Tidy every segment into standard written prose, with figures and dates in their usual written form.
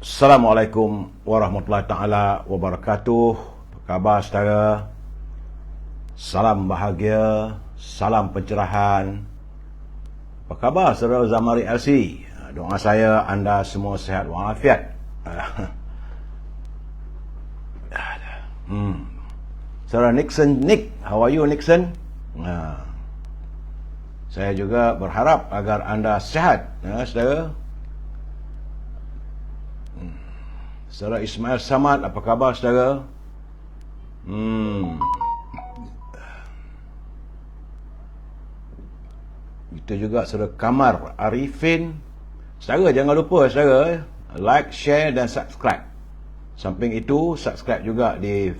Assalamualaikum warahmatullahi taala wabarakatuh. Apa khabar saudara? Salam bahagia, salam pencerahan. Apa khabar saudara Zamari LC? Doa saya anda semua sihat walafiat. Saudara Nixon Nick, how are you Nixon? Saya juga berharap agar anda sihat, saudara. Saudara Ismail Samad, apa khabar saudara? Itu juga saudara Kamar Arifin. Saudara jangan lupa saudara like, share dan subscribe. Samping itu subscribe juga di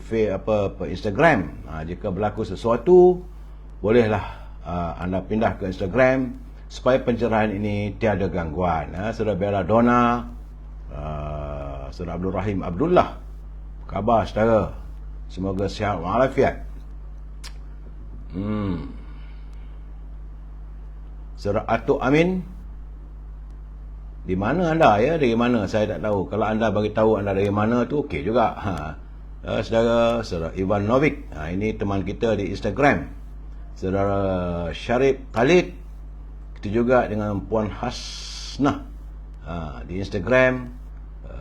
Instagram. Jika berlaku sesuatu, bolehlah anda pindah ke Instagram supaya pencerahan ini tiada gangguan. Saudara Bella Donna, saudara Abdul Rahim Abdullah, apa khabar saudara? Semoga sihat walafiat. Saudara Atuk Amin, di mana anda ya? Dari mana? Saya tak tahu. Kalau anda bagi tahu anda dari mana tu okey juga. Saudara Ivan Novik, ini teman kita di Instagram. Saudara Syarif Khalid, kita juga dengan Puan Hasnah di Instagram.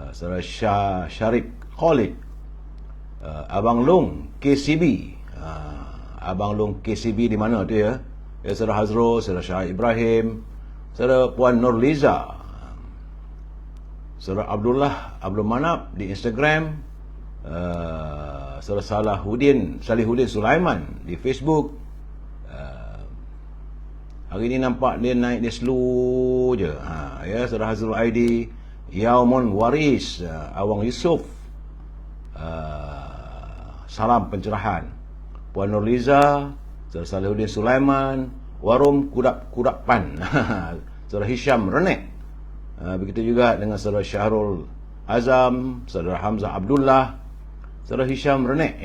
Saudara Syarif Khalid, Abang Long KCB, Abang Long KCB di mana tu ya? Saudara Hazrul, saudara Syah Ibrahim, saudara Puan Nurliza, saudara Abdul Manap di Instagram, saudara Salihuddin Sulaiman di Facebook. Hari ni nampak dia naik dia slow je. Saudara Hazrul Aidi, Yaumun Waris, Awang Yusof, salam pencerahan. Puan Nurliza, saudara Salihuddin Sulaiman, Warum Kudapan, saudara Hisham Renek. Begitu juga dengan saudara Syahrul Azam, saudara Hamzah Abdullah, saudara Hisham Renek,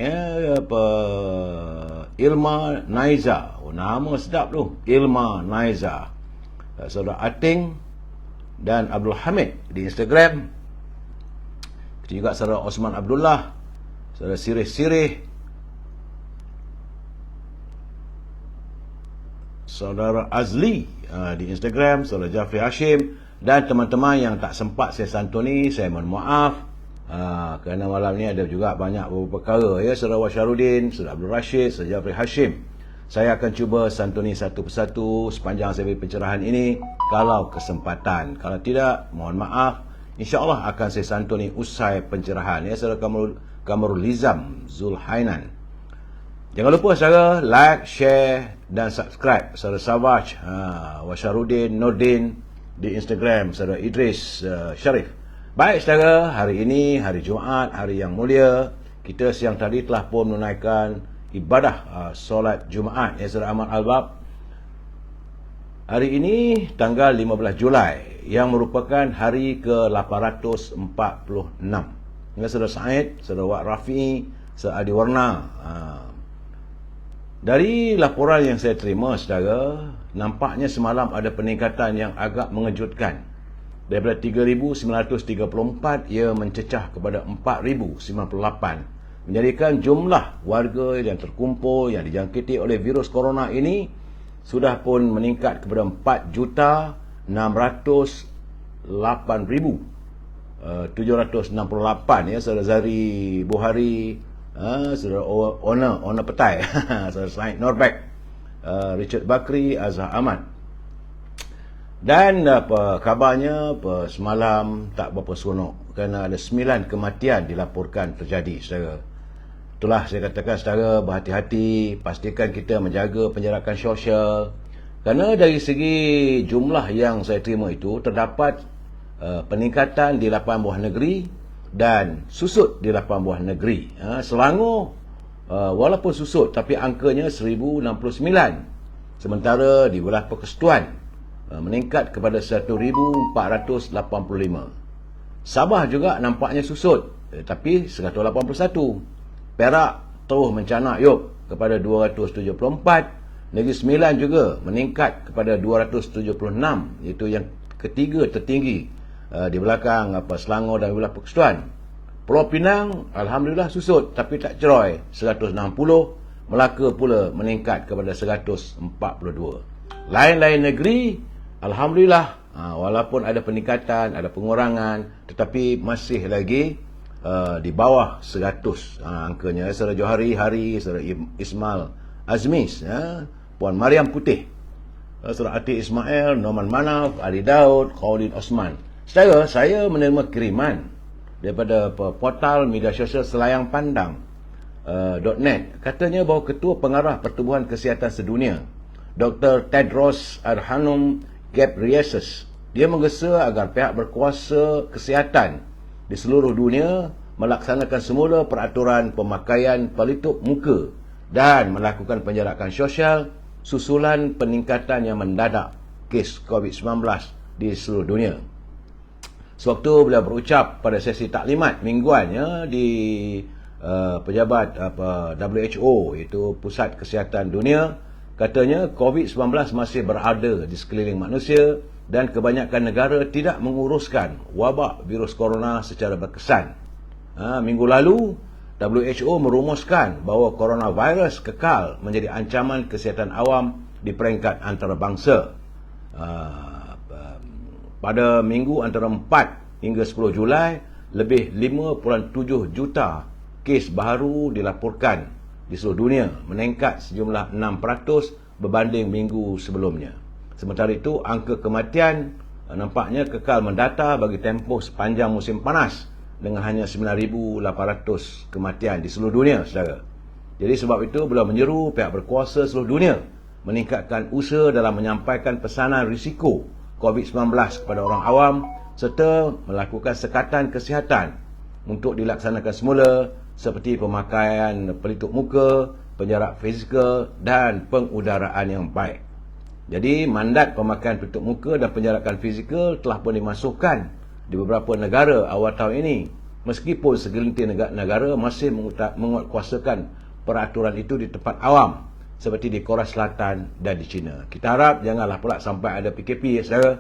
Ilma Naiza, nama sedap tu, Ilma Naiza, saudara Ating dan Abdul Hamid di Instagram. Begitu juga saudara Osman Abdullah, saudara Sirih, saudara Azli di Instagram, saudara Jafri Hashim, dan teman-teman yang tak sempat saya santuni, saya mohon maaf. Kerana malam ni ada juga banyak beberapa perkara ya, saudara Wasyaruddin, saudara Abdul Rashid, saudara Jafri Hashim. Saya akan cuba santuni satu persatu sepanjang saya beri pencerahan ini kalau kesempatan. Kalau tidak, mohon maaf. InsyaAllah akan saya santuni usai pencerahan ya, saudara Kamarul Lizam Zulhainan. Jangan lupa saudara like, share dan subscribe. Saudara Savaj, Wasyaruddin Nordin di Instagram, saudara Idris Syarif. Baik saudara, hari ini hari Jumaat, hari yang mulia. Kita siang tadi telah pun menunaikan ibadah solat Jumaat ya saudara Ahmad Albab. Hari ini tanggal 15 Julai yang merupakan hari ke-846. Ya saudara Said, saudara Wak Rafi, saudara Adi Warna. Dari laporan yang saya terima saudara, nampaknya semalam ada peningkatan yang agak mengejutkan. Daripada 3,934 ia mencecah kepada 4,098. Menjadikan jumlah warga yang terkumpul yang dijangkiti oleh virus corona ini sudah pun meningkat kepada 4,608,768 ya saudara Zari Buhari, saudara Ona Petai, saudara Said Norbek, Richard Bakri, Azhar Ahmad. Dan kabarnya semalam tak berapa seronok kerana ada 9 kematian dilaporkan terjadi saudara. Itulah saya katakan saudara, berhati-hati, pastikan kita menjaga penjarakan sosial. Kerana dari segi jumlah yang saya terima itu, terdapat peningkatan di 8 buah negeri dan susut di 8 buah negeri. Selangor walaupun susut tapi angkanya 1,069. Sementara di wilayah Persekutuan meningkat kepada 1,485. Sabah juga nampaknya susut tapi 181. Perak terus mencanak kepada 274. Negeri Sembilan juga meningkat kepada 276, iaitu yang ketiga tertinggi di belakang Selangor dan wilayah Persekutuan. Pulau Pinang alhamdulillah susut tapi tak ceroy 160, Melaka pula meningkat kepada 142. Lain-lain negeri alhamdulillah walaupun ada peningkatan, ada pengurangan, tetapi masih lagi di bawah 100 angkanya. Saudara Johari Hari, saudara Ismail Azmis, Puan Mariam Putih, saudara Ati Ismail, Norman Manaf, Ali Daud, Khaulin Osman. Saudara, saya menerima kiriman daripada portal media sosial Selayang Pandang .net. Katanya bahawa Ketua Pengarah Pertubuhan Kesihatan Sedunia, Dr. Tedros Adhanom Ghebreyesus, dia menggesa agar pihak berkuasa kesihatan di seluruh dunia melaksanakan semula peraturan pemakaian pelitup muka dan melakukan penjarakan sosial susulan peningkatan yang mendadak kes COVID-19 di seluruh dunia. Sewaktu beliau berucap pada sesi taklimat mingguannya di pejabat WHO, iaitu Pusat Kesihatan Dunia, katanya COVID-19 masih berada di sekeliling manusia dan kebanyakan negara tidak menguruskan wabak virus corona secara berkesan. Minggu lalu, WHO merumuskan bahawa coronavirus kekal menjadi ancaman kesihatan awam di peringkat antarabangsa. Pada minggu antara 4 hingga 10 Julai, lebih 5.7 juta kes baru dilaporkan di seluruh dunia, meningkat sejumlah 6% berbanding minggu sebelumnya. Sementara itu, angka kematian nampaknya kekal mendata bagi tempoh sepanjang musim panas dengan hanya 9,800 kematian di seluruh dunia, saudara. Jadi sebab itu, beliau menyeru pihak berkuasa seluruh dunia meningkatkan usaha dalam menyampaikan pesanan risiko COVID-19 kepada orang awam serta melakukan sekatan kesihatan untuk dilaksanakan semula seperti pemakaian pelitup muka, penjarak fizikal dan pengudaraan yang baik. Jadi mandat pemakaian pelitup muka dan penjarakan fizikal telah pun dimasukkan di beberapa negara awal tahun ini, meskipun segelintir negara masih menguatkuasakan peraturan itu di tempat awam seperti di Korea Selatan dan di China. Kita harap janganlah pula sampai ada PKP, saudara.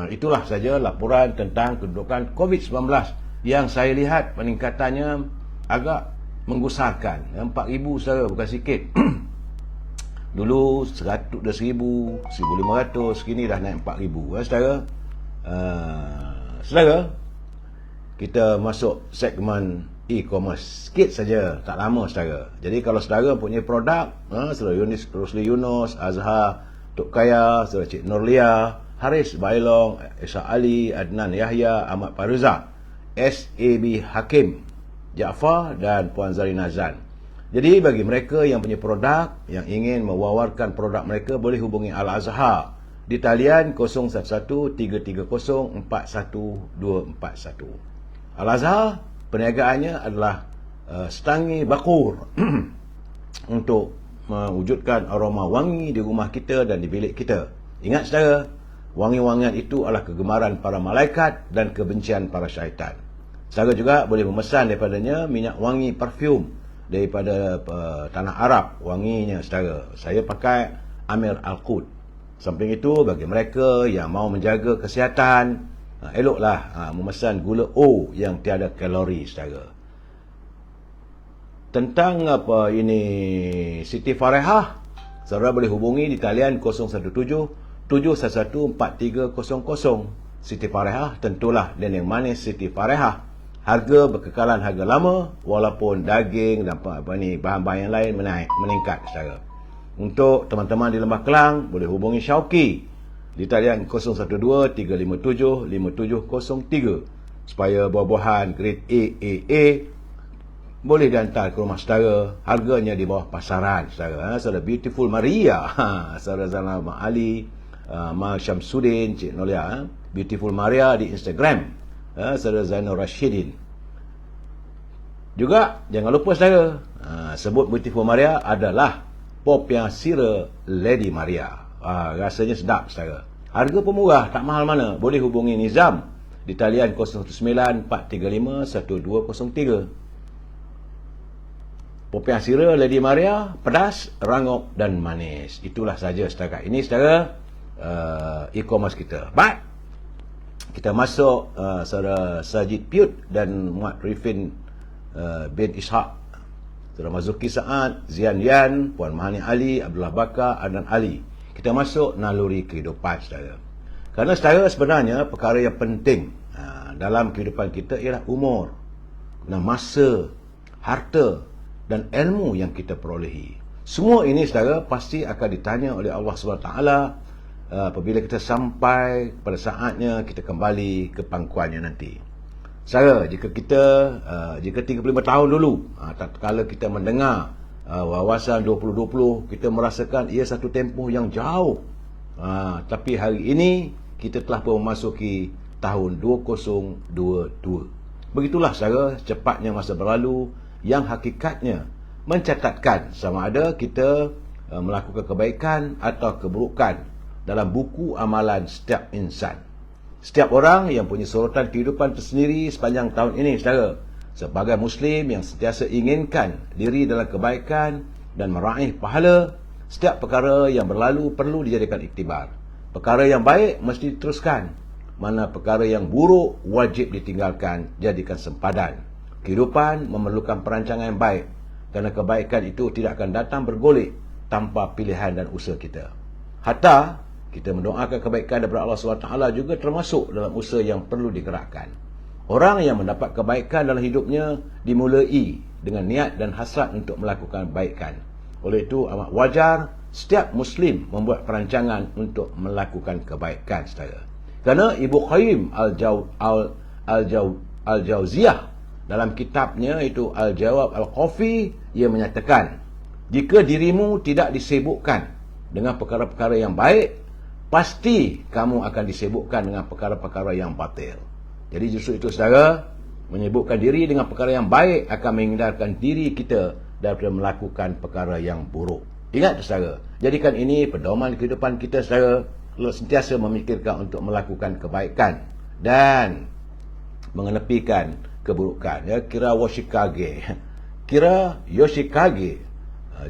Itulah saja laporan tentang kedudukan COVID-19 yang saya lihat peningkatannya agak menggusarkan. 4,000, saudara, bukan sikit. Dulu 100, 1,000, 1,500, kini dah naik 4,000, saudara. Saudara, kita masuk segmen e-commerce sikit saja, tak lama, saudara. Jadi kalau saudara punya produk, saudara Rosli Yunus, Azhar Tok Kaya, saudara Cik Nurlia, Haris Bailong, Esa Ali, Adnan Yahya, Ahmad Paruza, SAB Hakim Jaafar dan Puan Zarina Zan. Jadi bagi mereka yang punya produk, yang ingin mewawarkan produk mereka, boleh hubungi Al-Azhar di talian 011-330-41241. Al-Azhar, perniagaannya adalah setangi bakur untuk mewujudkan aroma wangi di rumah kita dan di bilik kita. Ingat, saudara, wangi-wangian itu adalah kegemaran para malaikat dan kebencian para syaitan. Saudara juga boleh memesan daripadanya minyak wangi parfum daripada tanah Arab, wanginya, saudara. Saya pakai Amir Al-Qud. Samping itu, bagi mereka yang mau menjaga kesihatan, eloklah memesan gula O yang tiada kalori, saudara. Tentang Siti Farehah, saudara boleh hubungi di talian 017-711-4300. Siti Farehah tentulah Dendeng Manis Siti Farehah. Harga berkekalan harga lama walaupun daging dan bahan-bahan yang lain meningkat, saudara. Untuk teman-teman di Lembah Kelang, boleh hubungi Syauqi di talian 012-357-5703 supaya buah-buahan grade AAA boleh dihantar ke rumah saudara. Harganya di bawah pasaran, saudara. Saudara Beautiful Maria, saudara Zalama Ali, Mal Syamsuddin, Cik Nolia, Beautiful Maria di Instagram, saudara Zainal Rashidin. Juga jangan lupa, saudara, sebut Beautiful Maria adalah Popiah Sira Lady Maria. Rasanya sedap, saudara. Harga pun murah, tak mahal mana. Boleh hubungi Nizam di talian 019-435-1203. Popiah Sira Lady Maria, pedas, rangup dan manis. Itulah saja setakat ini, saudara, e-commerce kita. But Kita masuk saudara Sajid Piut dan Muhammad Rifin bin Ishaq, saudara Mazuki Saad, Zian Yan, Puan Mahani Ali, Abdullah Bakar, Adnan Ali. Kita masuk naluri kehidupan, saudara. Kerana saudara, sebenarnya perkara yang penting dalam kehidupan kita ialah umur, masa, harta dan ilmu yang kita perolehi. Semua ini, saudara, pasti akan ditanya oleh Allah SWT apabila kita sampai pada saatnya kita kembali ke pangkuannya nanti. Saudara, jika 35 tahun dulu, tatkala kita mendengar wawasan 2020, kita merasakan ia satu tempoh yang jauh. Tapi hari ini kita telah pun memasuki tahun 2022. Begitulah, saudara, cepatnya masa berlalu yang hakikatnya mencatatkan sama ada kita melakukan kebaikan atau keburukan dalam buku amalan setiap insan. Setiap orang yang punya sorotan kehidupan tersendiri sepanjang tahun ini, saudara. Sebagai Muslim yang sentiasa inginkan diri dalam kebaikan dan meraih pahala, setiap perkara yang berlalu perlu dijadikan iktibar. Perkara yang baik mesti diteruskan, mana perkara yang buruk wajib ditinggalkan, jadikan sempadan. Kehidupan memerlukan perancangan yang baik, kerana kebaikan itu tidak akan datang bergolek tanpa pilihan dan usaha kita. Hatta kita mendoakan kebaikan daripada Allah SWT juga termasuk dalam usaha yang perlu digerakkan. Orang yang mendapat kebaikan dalam hidupnya dimulai dengan niat dan hasrat untuk melakukan kebaikan. Oleh itu amat wajar setiap Muslim membuat perancangan untuk melakukan kebaikan, saudara. Kerana Ibu Qayyim Al-Jauziyah dalam kitabnya itu Al-Jawab Al-Qafi, ia menyatakan, jika dirimu tidak disibukkan dengan perkara-perkara yang baik, pasti kamu akan disibukkan dengan perkara-perkara yang batil. Jadi justru itu, saudara, menyibukkan diri dengan perkara yang baik akan menghindarkan diri kita daripada melakukan perkara yang buruk. Ingat, saudara, jadikan ini pedoman kehidupan kita, saudara, sentiasa memikirkan untuk melakukan kebaikan dan mengenepikan keburukan. Ya, kira Yoshikage,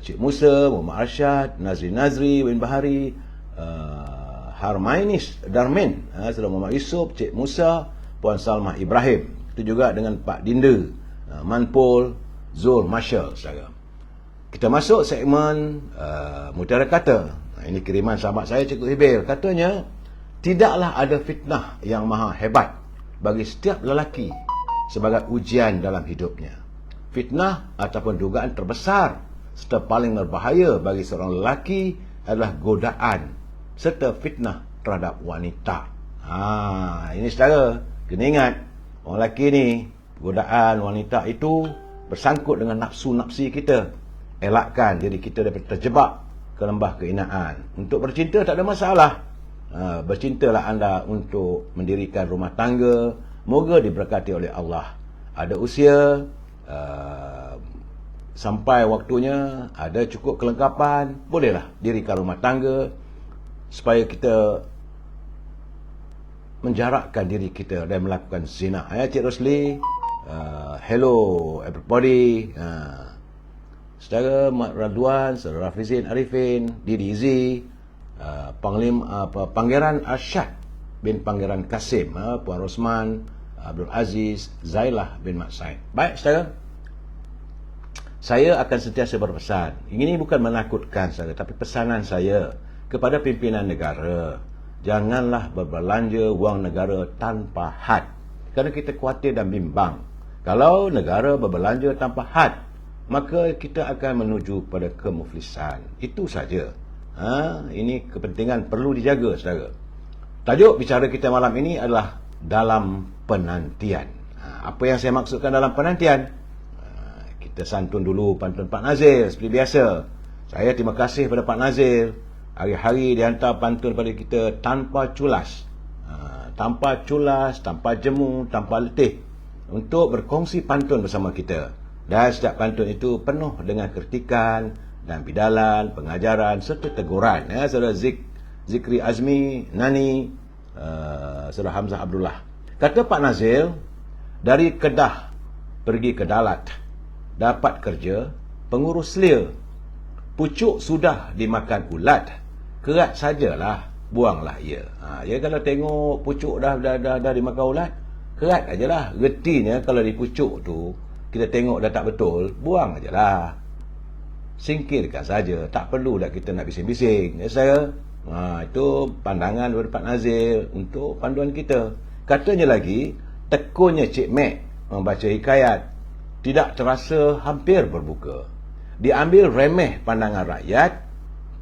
Cik Musa, Muhammad Arsyad, Nazri bin Bahari, Harmainis Darmin, saudara Muhammad Yusof, Cik Musa, Puan Salmah Ibrahim. Itu juga dengan Pak Dinda, Manpol, Zul Marshall, saudara. Kita masuk segmen Mutiara Kata. Ini kiriman sahabat saya, Cikgu Hibil. Katanya, tidaklah ada fitnah yang maha hebat bagi setiap lelaki sebagai ujian dalam hidupnya. Fitnah ataupun dugaan terbesar serta paling berbahaya bagi seorang lelaki adalah godaan serta fitnah terhadap wanita. Ini, saudara, kena ingat, orang lelaki ni, godaan wanita itu bersangkut dengan nafsu-nafsi kita. Elakkan diri kita daripada terjebak ke lembah keinaan. Untuk bercinta tak ada masalah. Bercintalah anda untuk mendirikan rumah tangga. Moga diberkati oleh Allah. Ada usia, sampai waktunya, ada cukup kelengkapan, bolehlah dirikan rumah tangga supaya kita menjarakkan diri kita dan melakukan zina. Cik Rosli, hello everybody. Saudara Mat Radwan, saudara Rafizin Arifin, Didi Izzi, Pangeran Arsyad bin Pangeran Kasim, Puan Rosman, Abdul Aziz, Zailah bin Mat Said. Baik, saudara, saya akan sentiasa berpesan. Ini bukan menakutkan, saudara, tapi pesanan saya kepada pimpinan negara, janganlah berbelanja wang negara tanpa had. Kerana kita khawatir dan bimbang, kalau negara berbelanja tanpa had, maka kita akan menuju pada kemuflisan. Itu saja. Ini kepentingan perlu dijaga, saudara. Tajuk bicara kita malam ini adalah dalam penantian. Apa yang saya maksudkan dalam penantian? Kita santun dulu pantun Pak Nazir seperti biasa. Saya terima kasih pada Pak Nazir. Hari-hari dia hantar pantun pada kita tanpa culas. Tanpa culas, tanpa jemu, tanpa letih, untuk berkongsi pantun bersama kita. Dan setiap pantun itu penuh dengan kritikan dan bidalan, pengajaran serta teguran. Saudara Zikri Azmi, Nani, saudara Hamzah Abdullah. Kata Pak Nazil, dari Kedah pergi ke Dalat, dapat kerja pengurus selia. Pucuk sudah dimakan ulat, kerat sajalah buanglah ia. Jadi kalau tengok pucuk dah dimakan ulat, kerat ajalah. Retinya kalau di pucuk tu kita tengok dah tak betul, buang ajalah. Singkirkan saja, tak perlu dah kita nak bising-bising. Ya saya. Itu pandangan daripada Pak Nazil untuk panduan kita. Katanya lagi, tekunnya Cik Mek membaca hikayat tidak terasa hampir berbuka. Diambil remeh pandangan rakyat,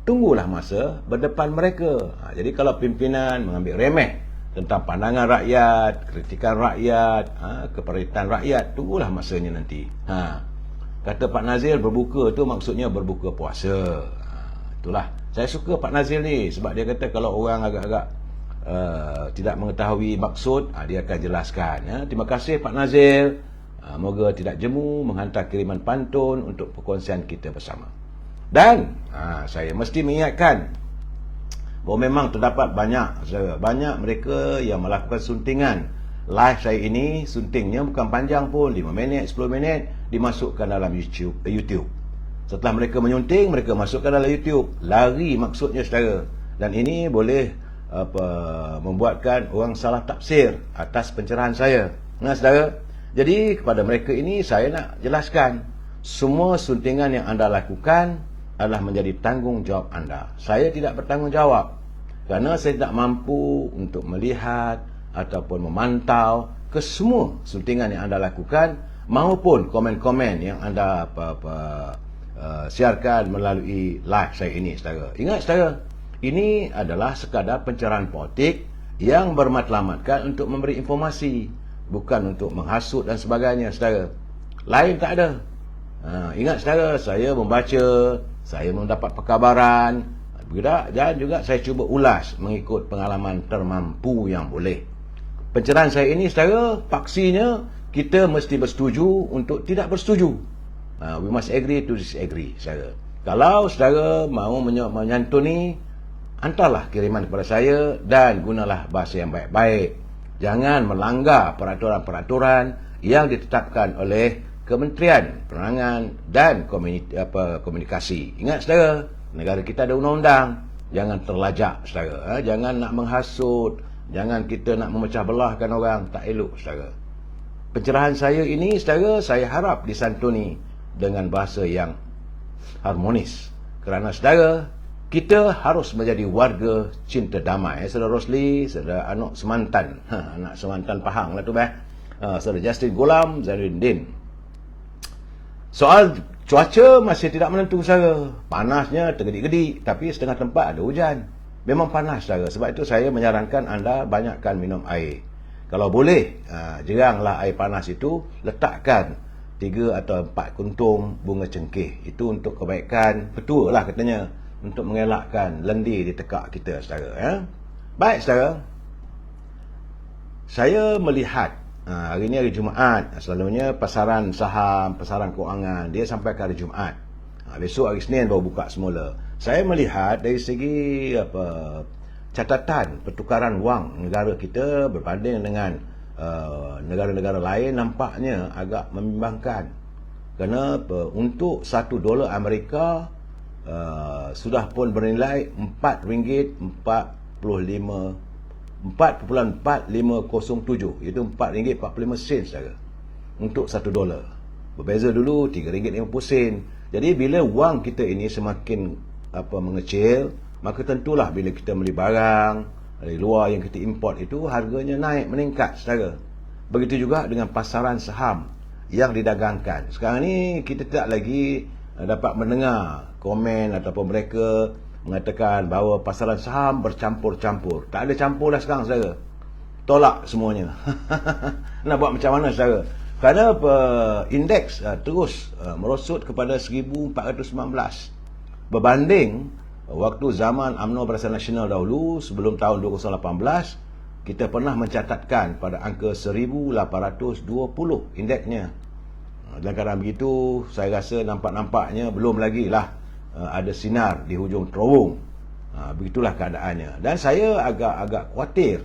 tunggulah masa berdepan mereka. Jadi kalau pimpinan mengambil remeh tentang pandangan rakyat, kritikan rakyat, keperitan rakyat, tunggulah masanya nanti. Kata Pak Nazil berbuka tu maksudnya berbuka puasa. Itulah. Saya suka Pak Nazil ni sebab dia kata kalau orang agak-agak tidak mengetahui maksud, dia akan jelaskan. Terima kasih Pak Nazil. Moga tidak jemu menghantar kiriman pantun untuk perkongsian kita bersama. Dan saya mesti mengingatkan bahawa memang terdapat banyak mereka yang melakukan suntingan. Live saya ini suntingnya bukan panjang pun, 5 minit, 10 minit dimasukkan dalam YouTube. Setelah mereka menyunting, mereka masukkan dalam YouTube. Lari maksudnya saudara. Dan ini boleh membuatkan orang salah tafsir atas pencerahan saya. Saudara. Jadi kepada mereka ini saya nak jelaskan, semua suntingan yang anda lakukan adalah menjadi tanggungjawab anda. Saya tidak bertanggungjawab kerana saya tidak mampu untuk melihat ataupun memantau ke semua suntingan yang anda lakukan maupun komen-komen yang anda siarkan melalui live saya ini, saudara. Ingat, saudara, ini adalah sekadar pencerahan politik yang bermatlamatkan untuk memberi informasi, bukan untuk menghasut dan sebagainya, saudara. Lain tak ada. Ingat, saudara, saya membaca, saya mendapat perkabaran, dan juga saya cuba ulas mengikut pengalaman termampu yang boleh. Pencerahan saya ini, saudara, paksinya kita mesti bersetuju untuk tidak bersetuju. We must agree to disagree, saudara. Kalau saudara mahu menyantuni, hantarlah kiriman kepada saya dan gunalah bahasa yang baik-baik. Jangan melanggar peraturan-peraturan yang ditetapkan oleh Kementerian Penerangan dan Komunikasi. Ingat, saudara, negara kita ada undang-undang. Jangan terlajak, saudara. Jangan nak menghasut, jangan kita nak memecah belahkan orang. Tak elok, saudara. Pencerahan saya ini, saudara, saya harap disantuni dengan bahasa yang harmonis. Kerana, saudara, kita harus menjadi warga cinta damai. Saudara Rosli, saudara anak semantan. Anak semantan Pahang lah tu, saudara Justin Gulam, Zainuddin. Soal cuaca masih tidak menentu, saudara. Panasnya tergedik-gedik, tapi setengah tempat ada hujan. Memang panas, saudara. Sebab itu saya menyarankan anda banyakkan minum air. Kalau boleh, jeranglah air panas itu, letakkan 3 atau 4 kuntung bunga cengkeh. Itu untuk kebaikan petua lah katanya, untuk mengelakkan lendir di tekak kita, saudara. Baik, saudara, saya melihat hari ini hari Jumaat. Selalunya pasaran saham, pasaran kewangan dia sampai ke hari Jumaat. Besok hari Senin baru buka semula. Saya melihat dari segi catatan pertukaran wang negara kita berbanding dengan negara-negara lain nampaknya agak membimbangkan. Kerana untuk $1 Amerika sudah pun bernilai RM4.4507, iaitu RM4.45, saudara, untuk $1. Berbeza dulu RM3.50. Jadi bila wang kita ini semakin mengecil, maka tentulah bila kita beli barang dari luar yang kita import itu harganya naik, meningkat, saudara. Begitu juga dengan pasaran saham yang didagangkan. Sekarang ni kita tidak lagi dapat mendengar komen ataupun mereka mengatakan bahawa pasaran saham bercampur-campur. Tak ada campur dah sekarang, saudara. Tolak semuanya. Nak buat macam mana, saudara? Kerana indeks terus merosot kepada 1419 berbanding waktu zaman UMNO Barisan Nasional dahulu, sebelum tahun 2018, kita pernah mencatatkan pada angka 1820 indeksnya. Dalam keadaan begitu, saya rasa nampaknya belum lagi lah ada sinar di hujung terowong. Begitulah keadaannya. Dan saya agak khawatir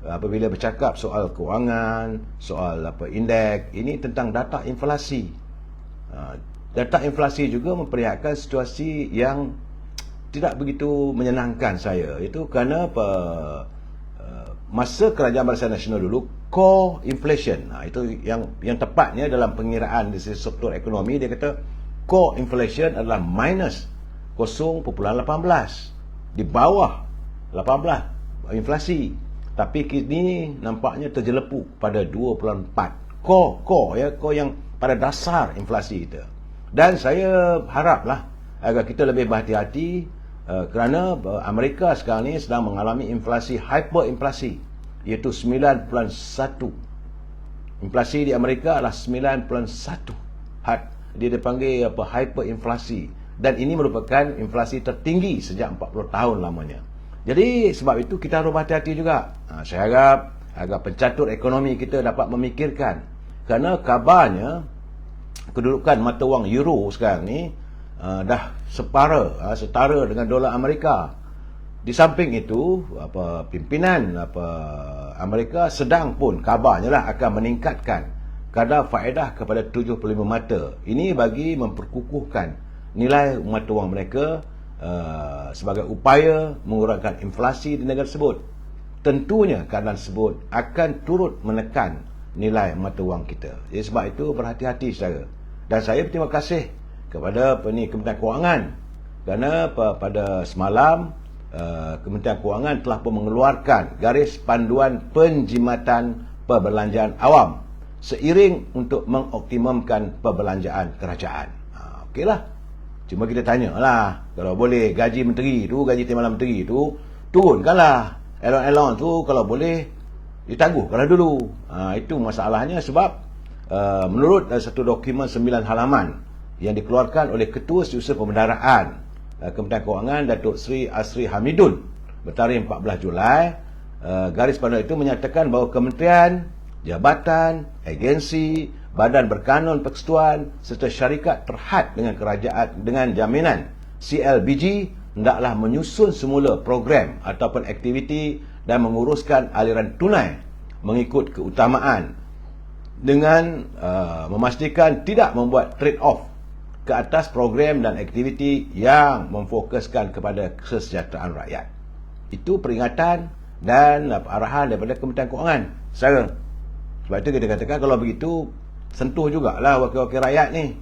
apabila bercakap soal kewangan, soal indeks, ini tentang data inflasi. Data inflasi juga memperlihatkan situasi yang tidak begitu menyenangkan saya. Itu kerana masa Kerajaan Barisan Nasional dulu, core inflation, itu yang tepatnya dalam pengiraan di sektor ekonomi, dia kata core inflation adalah minus 0.18, di bawah 18 inflasi. Tapi kini nampaknya terjelepu pada 2.4. Core yang pada dasar inflasi itu. Dan saya haraplah agar kita lebih berhati-hati kerana Amerika sekarang ni sedang mengalami inflasi, hyperinflasi, iaitu 9.1. Inflasi di Amerika adalah 9.1. Dia dipanggil hyperinflasi, dan ini merupakan inflasi tertinggi sejak 40 tahun lamanya. Jadi sebab itu kita harus berhati-hati juga. Saya harap agar pencatur ekonomi kita dapat memikirkan, kerana kabarnya kedudukan mata wang euro sekarang ni dah setara dengan dolar Amerika. Di samping itu, pimpinan Amerika sedang pun kabarnya lah akan meningkatkan kadar faedah kepada 75 mata. Ini bagi memperkukuhkan nilai mata wang mereka sebagai upaya mengurangkan inflasi di negara tersebut. Tentunya keadaan tersebut akan turut menekan nilai mata wang kita. Jadi sebab itu berhati-hati saudara. Dan saya berterima kasih kepada Kementerian Kewangan kerana pada semalam Kementerian Kewangan telah pun mengeluarkan garis panduan penjimatan perbelanjaan awam seiring untuk mengoptimumkan perbelanjaan kerajaan. Okeylah. Cuma kita tanyalah, kalau boleh gaji menteri tu, gaji timbalan menteri tu turunkanlah. Allowance tu kalau boleh ditangguhkanlah dulu. Itu masalahnya sebab menurut satu dokumen 9 halaman yang dikeluarkan oleh Ketua Setiausaha Pembendaraan Kementerian Kewangan, Datuk Seri Asri Hamidun, bertarikh 14 Julai, garis panduan itu menyatakan bahawa kementerian, jabatan, agensi, badan berkanun persekutuan serta syarikat terhad dengan kerajaan dengan jaminan CLBG hendaklah menyusun semula program ataupun aktiviti dan menguruskan aliran tunai mengikut keutamaan dengan memastikan tidak membuat trade-off ke atas program dan aktiviti yang memfokuskan kepada kesejahteraan rakyat. Itu peringatan dan arahan daripada Kementerian Kewangan. Sebab itu kita katakan kalau begitu sentuh jugalah wakil-wakil rakyat ni,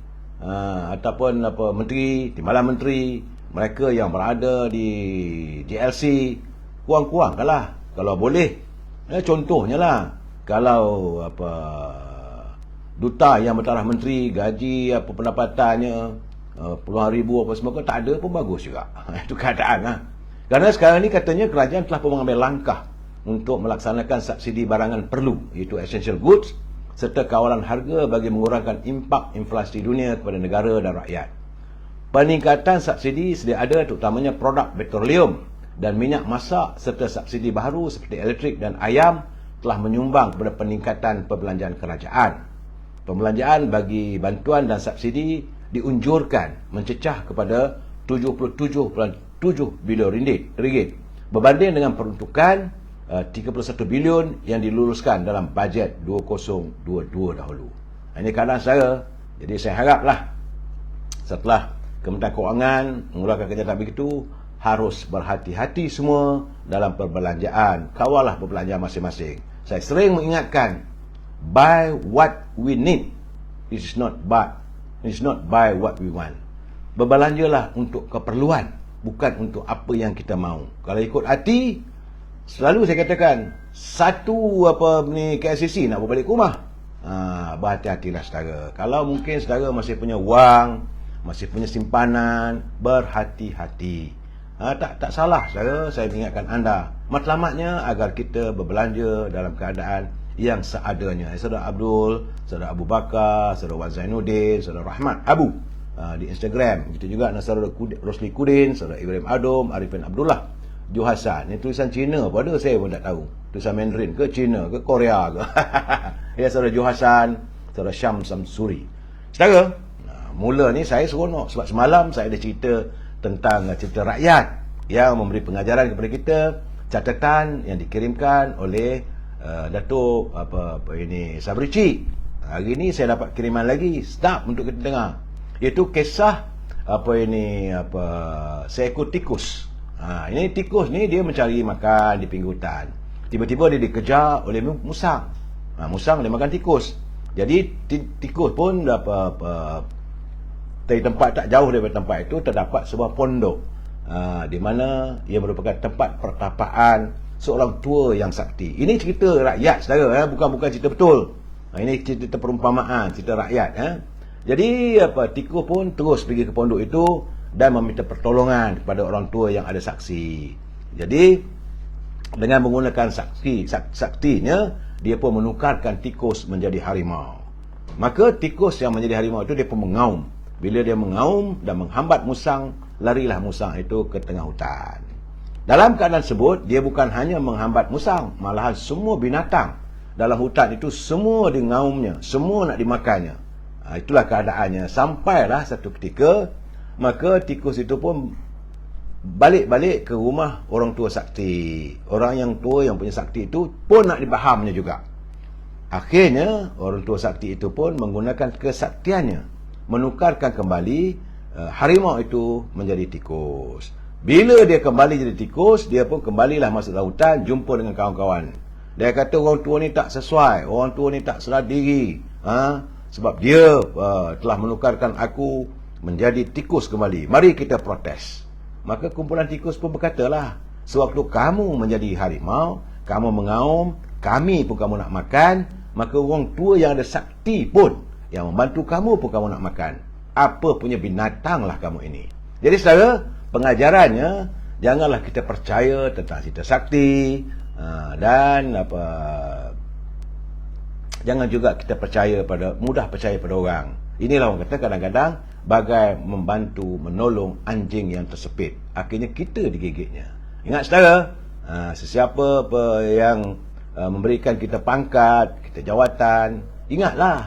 ataupun menteri, timbalan menteri, mereka yang berada di JLC, kurang-kurangkanlah kalau boleh. Contohnya lah, kalau duta yang bertaraf menteri, gaji pendapatannya puluhan ribu apa semua, tak ada pun bagus juga. Itu keadaan lah. Kerana sekarang ni katanya kerajaan telah pun mengambil langkah untuk melaksanakan subsidi barangan perlu, iaitu essential goods, serta kawalan harga bagi mengurangkan impak inflasi dunia kepada negara dan rakyat. Peningkatan subsidi sedia ada terutamanya produk petroleum dan minyak masak serta subsidi baru seperti elektrik dan ayam telah menyumbang kepada peningkatan perbelanjaan kerajaan. Pembelanjaan bagi bantuan dan subsidi diunjurkan mencecah kepada 77.7 bilion ringgit berbanding dengan peruntukan 31 bilion yang diluluskan dalam bajet 2022 dahulu. Ini keadaan saya. Jadi saya haraplah setelah Kementerian Kewangan mengeluarkan kenyataan begitu, harus berhati-hati semua dalam perbelanjaan. Kawallah perbelanjaan masing-masing. Saya sering mengingatkan, buy what we need. It is not buy what we want. Berbelanjalah untuk keperluan, bukan untuk apa yang kita mahu. Kalau ikut hati, selalu saya katakan, satu KLCC nak berbalik ke rumah. Berhati-hatilah saudara. Kalau mungkin saudara masih punya wang, masih punya simpanan, berhati-hati. Tak salah saudara, saya mengingatkan anda. Matlamatnya agar kita berbelanja dalam keadaan yang seadanya. Saudara Abdul, saudara Abu Bakar, saudara Wan Zainuddin, saudara Rahmat Abu di Instagram. Begitu juga saudara Rosli Kudin, saudara Ibrahim Adom, Arifin Abdullah, Johasan. Ini tulisan Cina apa ada, saya pun tak tahu. Tulisan Mandarin ke Cina ke Korea ke. Ya, saudara Johasan, saudara Syam Samsuri. Saudara, mula ni saya seronok sebab semalam saya ada cerita tentang cerita rakyat yang memberi pengajaran kepada kita, catatan yang dikirimkan oleh Datuk Sabrici. Hari ni saya dapat kiriman lagi, sedap untuk kita dengar. Iaitu kisah seekor tikus. Ini tikus ni dia mencari makan di pinggir hutan. Tiba-tiba dia dikejar oleh musang. Musang dia makan tikus. Jadi tikus pun dari tempat tak jauh daripada tempat itu terdapat sebuah pondok, di mana ia merupakan tempat pertapaan seorang tua yang sakti. Ini cerita rakyat, saudara, bukan cerita betul. Ini cerita perumpamaan, cerita rakyat. Jadi tikus pun terus pergi ke pondok itu dan meminta pertolongan kepada orang tua yang ada saksi. Jadi dengan menggunakan saktinya, dia pun menukarkan tikus menjadi harimau. Maka tikus yang menjadi harimau itu dia pun mengaum. Bila dia mengaum dan menghambat musang, larilah musang itu ke tengah hutan. Dalam keadaan tersebut, dia bukan hanya menghambat musang, malahan semua binatang dalam hutan itu semua dengaumnya, semua nak dimakannya. Itulah keadaannya. Sampailah satu ketika, maka tikus itu pun balik-balik ke rumah orang tua sakti. Orang yang tua yang punya sakti itu pun nak dipahamnya juga. Akhirnya, orang tua sakti itu pun menggunakan kesaktiannya, menukarkan kembali harimau itu menjadi tikus. Bila dia kembali jadi tikus, dia pun kembalilah masuk dalam hutan, jumpa dengan kawan-kawan. Dia kata orang tua ni tak sesuai, orang tua ni tak sedar diri, sebab dia telah menukarkan aku menjadi tikus kembali. Mari kita protes. Maka kumpulan tikus pun berkatalah, sewaktu kamu menjadi harimau, kamu mengaum, kami pun kamu nak makan, maka orang tua yang ada sakti pun yang membantu kamu pun kamu nak makan. Apa punya binatang lah kamu ini. Jadi saudara, pengajarannya, janganlah kita percaya tentang cerita sakti, dan jangan juga kita mudah percaya pada orang. Inilah orang kata kadang-kadang bagai membantu menolong anjing yang tersepit, akhirnya kita digigitnya. Ingat saudara, sesiapa yang memberikan kita pangkat, kita jawatan, ingatlah,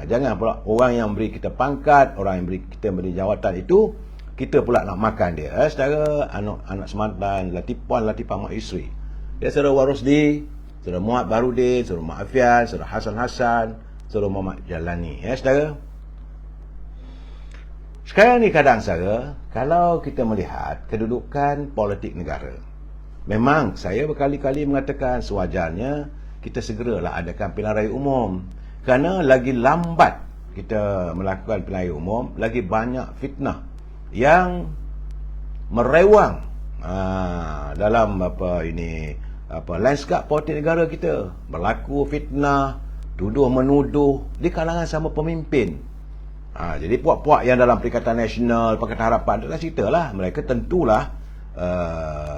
jangan pula orang yang beri kita pangkat, orang yang beri jawatan itu, kita pula nak makan dia. Saudara, anak semantan, Puan Latifah Mak Isri, dia saudara Warusdi, saudara Muhammad Barudin, saudara Mak Afian, saudara Hasan, saudara Muhammad Jalani. Saudara, sekarang ni kadang saudara, kalau kita melihat kedudukan politik negara, memang saya berkali-kali mengatakan sewajarnya kita segeralah adakan pilihan raya umum. Kerana lagi lambat kita melakukan pilihan raya umum, lagi banyak fitnah yang merewang dalam lanskap politik negara kita. Berlaku fitnah, tuduh-menuduh di kalangan sama pemimpin. Jadi puak-puak yang dalam Perikatan Nasional, Pakatan Harapan, itu cerita lah. Mereka tentulah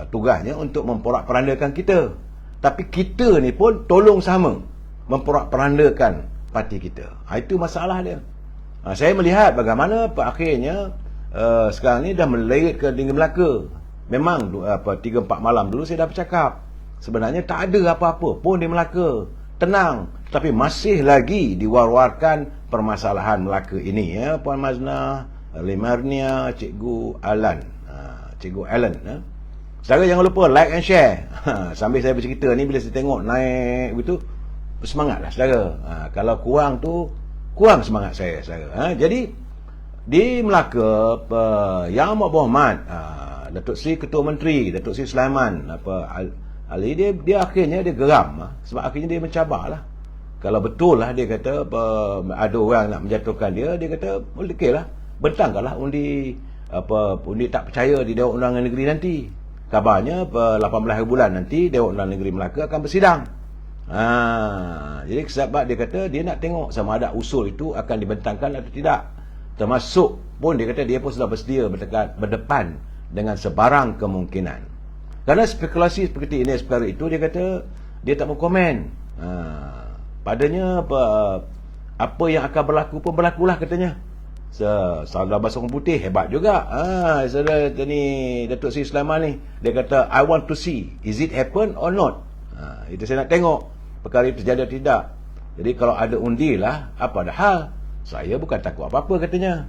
tugasnya untuk memporak-perandakan kita. Tapi kita ni pun tolong sama memporak-perandakan parti kita. Itu masalah dia. Saya melihat bagaimana akhirnya sekarang ni dah melirik ke Negeri Melaka. Memang 3-4 malam dulu saya dah bercakap, sebenarnya tak ada apa-apa pun di Melaka. Tenang. Tapi masih lagi diwar-warkan permasalahan Melaka ini, ya, Puan Maznah, Limarnia, Cikgu Alan. Saudara jangan lupa like and share. Sambil saya bercerita ni, bila saya tengok naik begitu, bersemangatlah saudara. Kalau kurang tu, kurang semangat saya, saudara. Jadi di Melaka, Yang Amat Berhormat Datuk Seri Ketua Menteri, Datuk Seri Sulaiman Ali, dia akhirnya dia geram, sebab akhirnya dia mencabarlah. Kalau betul lah dia kata ada orang nak menjatuhkan dia kata okeylah, bentangkanlah undi tak percaya di Dewan Undangan Negeri nanti. Kabarnya 18 bulan nanti Dewan Undangan Negeri Melaka akan bersidang. Jadi sebab dia kata dia nak tengok sama ada usul itu akan dibentangkan atau tidak. Termasuk pun dia kata dia pun sudah bersedia berdepan dengan sebarang kemungkinan. Kerana spekulasi seperti ini, perkara itu, dia kata dia tak mau komen. Padanya apa yang akan berlaku pun berlakulah katanya. Saudara Basung Putih hebat juga. Saudara ni Datuk Seri Sulaiman ni, dia kata I want to see is it happen or not. Itu saya nak tengok perkara itu terjadi atau tidak. Jadi kalau ada undi lah, apa dah hal, saya bukan takut apa-apa katanya.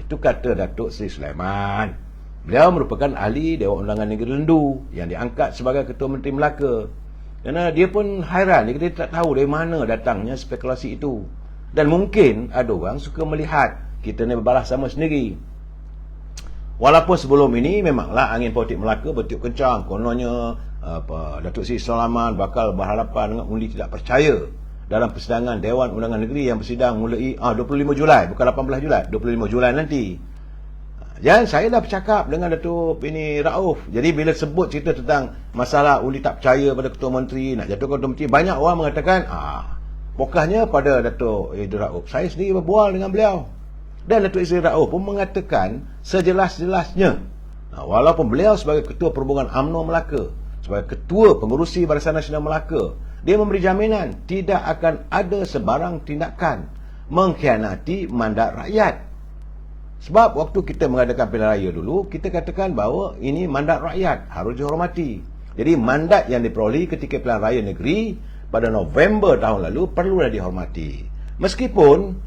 Itu kata Datuk Seri Sulaiman. Beliau merupakan ahli Dewan Undangan Negeri Lendu yang diangkat sebagai Ketua Menteri Melaka. Kerana dia pun hairan, dia tak tahu dari mana datangnya spekulasi itu. Dan mungkin ada orang suka melihat kita ni berbalas sama sendiri. Walaupun sebelum ini memanglah angin politik Melaka bertiup kencang, kononnya Datuk Seri Sulaiman bakal berhadapan dengan undi tidak percaya dalam persidangan Dewan Undangan Negeri yang bersidang mulai 25 Julai, bukan 18 Julai, 25 Julai nanti. Dan saya dah bercakap dengan Datuk Rauf. Jadi bila sebut cerita tentang masalah undi tak percaya pada Ketua Menteri, nak jatuhkan Ketua Menteri, banyak orang mengatakan pokahnya pada Datuk Rauf. Saya sendiri berbual dengan beliau. Dan Datuk Rauf pun mengatakan sejelas-jelasnya, walaupun beliau sebagai Ketua Perhubungan UMNO Melaka, sebagai Ketua Pengerusi Barisan Nasional Melaka, dia memberi jaminan tidak akan ada sebarang tindakan mengkhianati mandat rakyat. Sebab waktu kita mengadakan pilihan raya dulu, kita katakan bahawa ini mandat rakyat, harus dihormati. Jadi mandat yang diperolehi ketika pilihan raya negeri pada November tahun lalu perlulah dihormati. Meskipun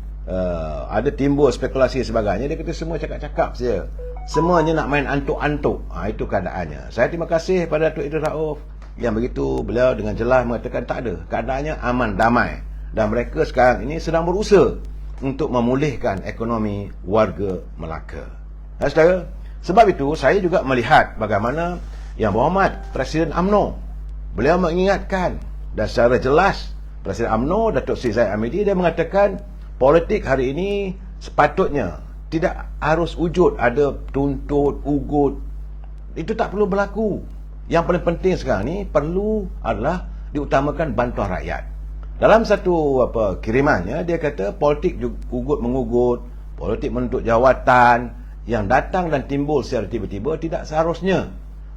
ada timbul spekulasi dan sebagainya, dia kata semua cakap-cakap saja. Semuanya nak main antuk-antuk. Itu keadaannya. Saya terima kasih pada Datuk Idris Rauf yang begitu beliau dengan jelas mengatakan tak ada. Keadaannya aman, damai. Dan mereka sekarang ini sedang berusaha untuk memulihkan ekonomi warga Melaka. Saudara, sebab itu saya juga melihat bagaimana Yang Berhormat Presiden UMNO, beliau mengingatkan dan secara jelas Presiden UMNO Datuk Seri Zahid Hamidi, dia mengatakan politik hari ini sepatutnya tidak harus wujud ada tuntut, ugut. Itu tak perlu berlaku. Yang paling penting sekarang ni perlu adalah diutamakan bantuan rakyat. Dalam satu kirimannya, dia kata politik ugut mengugut, politik menuntut jawatan yang datang dan timbul secara tiba-tiba tidak seharusnya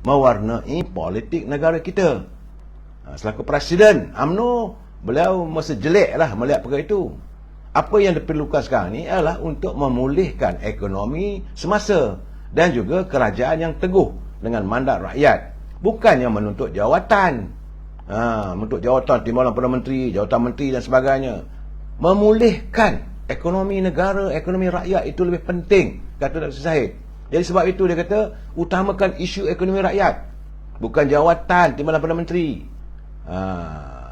mewarnai politik negara kita. Selaku Presiden UMNO, beliau mesti jeleklah melihat perkara itu. Apa yang diperlukan sekarang ni adalah untuk memulihkan ekonomi semasa dan juga kerajaan yang teguh dengan mandat rakyat, bukannya menuntut jawatan. Menuntut jawatan timbalan Perdana Menteri, jawatan menteri dan sebagainya. Memulihkan ekonomi negara, ekonomi rakyat itu lebih penting, kata Datuk Zahid. Jadi sebab itu dia kata utamakan isu ekonomi rakyat, bukan jawatan timbalan Perdana Menteri.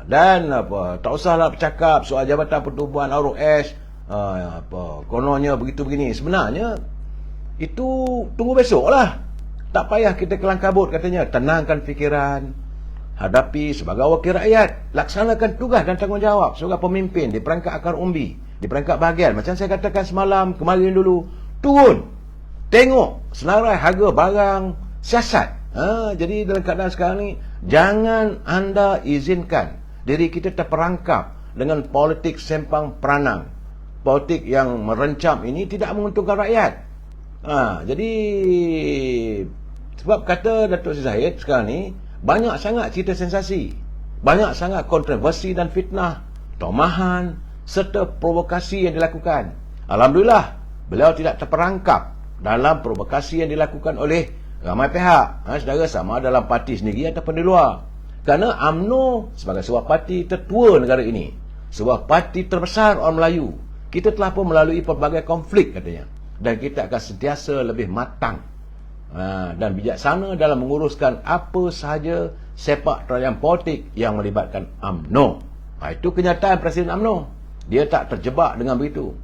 Dan tak usahlah bercakap soal Jabatan Pertubuhan ROS, kononnya begitu begini. Sebenarnya itu tunggu besok lah. Tak payah kita kelang kabut katanya. Tenangkan fikiran, hadapi sebagai wakil rakyat, laksanakan tugas dan tanggungjawab sebagai pemimpin di perangkat akar umbi, di perangkat bahagian. Macam saya katakan semalam, kemarin dulu, turun, tengok senarai harga barang siasat. Jadi dalam keadaan sekarang ni, jangan anda izinkan diri kita terperangkap dengan politik sempang peranang. Politik yang merencam ini tidak menguntungkan rakyat. Jadi sebab kata Datuk Seri Zahid sekarang ni, banyak sangat cerita sensasi, banyak sangat kontroversi dan fitnah, tomahan serta provokasi yang dilakukan. Alhamdulillah, beliau tidak terperangkap dalam provokasi yang dilakukan oleh ramai pihak, saudara, sama dalam parti sendiri ataupun di luar. Kerana UMNO sebagai sebuah parti tertua negara ini, sebuah parti terbesar orang Melayu, kita telah pun melalui pelbagai konflik katanya, dan kita akan sentiasa lebih matang dan bijaksana dalam menguruskan apa sahaja sepak terjang politik yang melibatkan UMNO. Itu kenyataan Presiden UMNO. Dia tak terjebak dengan begitu.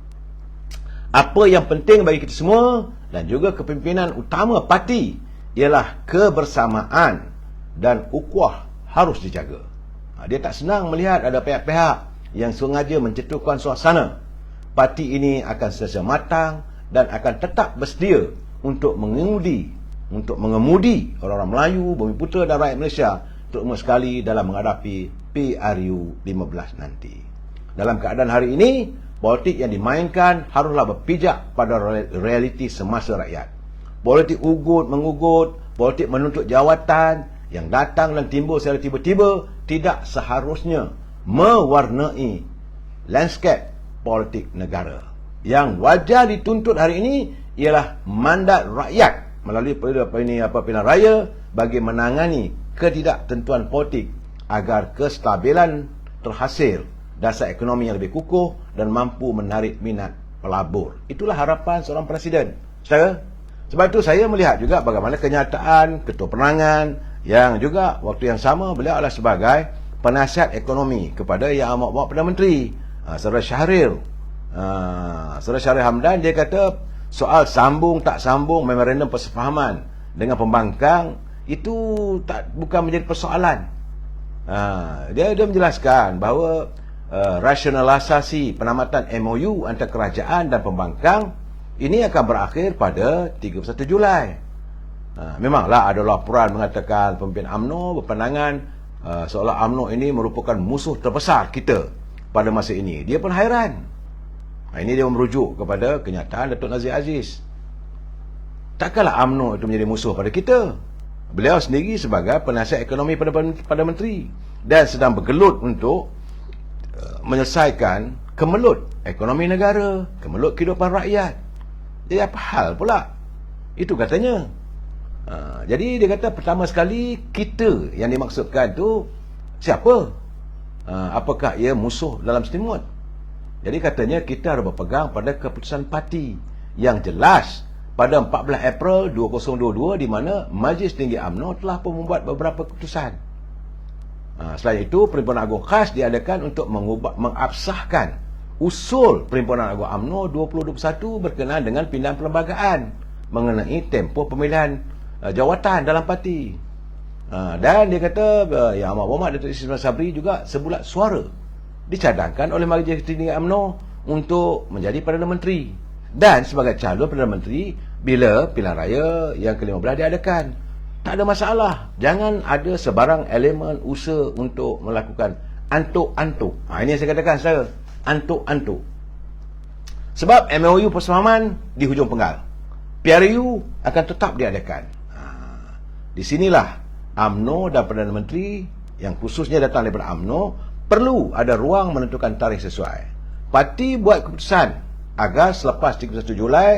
Apa yang penting bagi kita semua dan juga kepimpinan utama parti ialah kebersamaan dan ukhuwah harus dijaga. Dia tak senang melihat ada pihak-pihak yang sengaja mencetuskan suasana. Parti ini akan sentiasa matang dan akan tetap bersedia untuk mengemudi orang-orang Melayu, Bumi Putera dan rakyat Malaysia terutama sekali dalam menghadapi PRU 15 nanti. Dalam keadaan hari ini, politik yang dimainkan haruslah berpijak pada realiti semasa rakyat. Politik ugut mengugut, politik menuntut jawatan yang datang dan timbul secara tiba-tiba tidak seharusnya mewarnai landscape politik negara. Yang wajar dituntut hari ini ialah mandat rakyat melalui pilihan raya bagi menangani ketidaktentuan politik agar kestabilan terhasil, dasar ekonomi yang lebih kukuh dan mampu menarik minat pelabur. Itulah harapan seorang presiden. Sebab itu saya melihat juga bagaimana kenyataan Ketua Penerangan yang juga waktu yang sama beliau adalah sebagai penasihat ekonomi kepada Yang Amat Berhormat Perdana Menteri, Saudara Syahril Hamdan. Dia kata soal sambung tak sambung memorandum persefahaman dengan pembangkang itu bukan menjadi persoalan. Dia menjelaskan bahawa rasionalisasi penamatan MOU antara kerajaan dan pembangkang ini akan berakhir pada 31 Julai. Memanglah ada laporan mengatakan pemimpin UMNO berpandangan seolah UMNO ini merupakan musuh terbesar kita pada masa ini. Dia pun hairan. Ini dia merujuk kepada kenyataan Datuk Nazir Aziz. Takkanlah UMNO itu menjadi musuh pada kita. Beliau sendiri sebagai penasihat ekonomi pada menteri dan sedang bergelut untuk menyelesaikan kemelut ekonomi negara, kemelut kehidupan rakyat. Jadi apa hal pula? Itu katanya. Jadi dia kata pertama sekali kita yang dimaksudkan tu siapa? Apakah ia musuh dalam selimut? Jadi katanya kita harus berpegang pada keputusan parti yang jelas pada 14 April 2022 di mana Majlis Tinggi UMNO telah pun membuat beberapa keputusan. Selain itu, Perhimpunan Agung Khas diadakan untuk mengabsahkan usul Perhimpunan Agung UMNO 2021 berkenaan dengan pindahan perlembagaan mengenai tempoh pemilihan jawatan dalam parti. Dan dia kata Yang Amat Berhormat Datuk Ismail Sabri juga sebulat suara dicadangkan oleh Majlis Tinggi UMNO untuk menjadi Perdana Menteri dan sebagai calon Perdana Menteri bila pilihan raya yang ke-15 diadakan. Tak ada masalah. Jangan ada sebarang elemen usaha untuk melakukan antuk-antuk. Ini yang saya katakan saya, antuk-antuk. Sebab MOU persefahaman di hujung penggal, PRU akan tetap diadakan. Di sinilah UMNO dan Perdana Menteri yang khususnya datang daripada UMNO perlu ada ruang menentukan tarikh sesuai. Parti buat keputusan agar selepas 31 Julai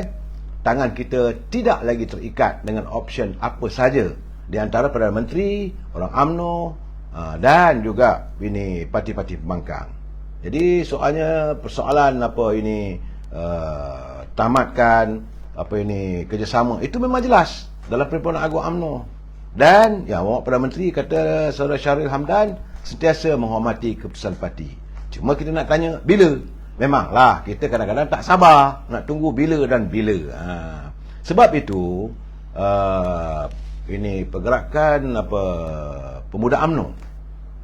tangan kita tidak lagi terikat dengan option apa saja di antara Perdana Menteri, orang UMNO dan juga ini parti-parti pembangkang. Jadi persoalan apa ini tamatkan apa ini kerjasama itu memang jelas dalam Perhimpunan Agung UMNO. Dan Yang Amat Perdana Menteri kata Saudara Syahril Hamdan sentiasa menghormati keputusan parti. Cuma kita nak tanya bila? Memanglah kita kadang-kadang tak sabar nak tunggu bila dan bila. Sebab itu ini pergerakan pemuda UMNO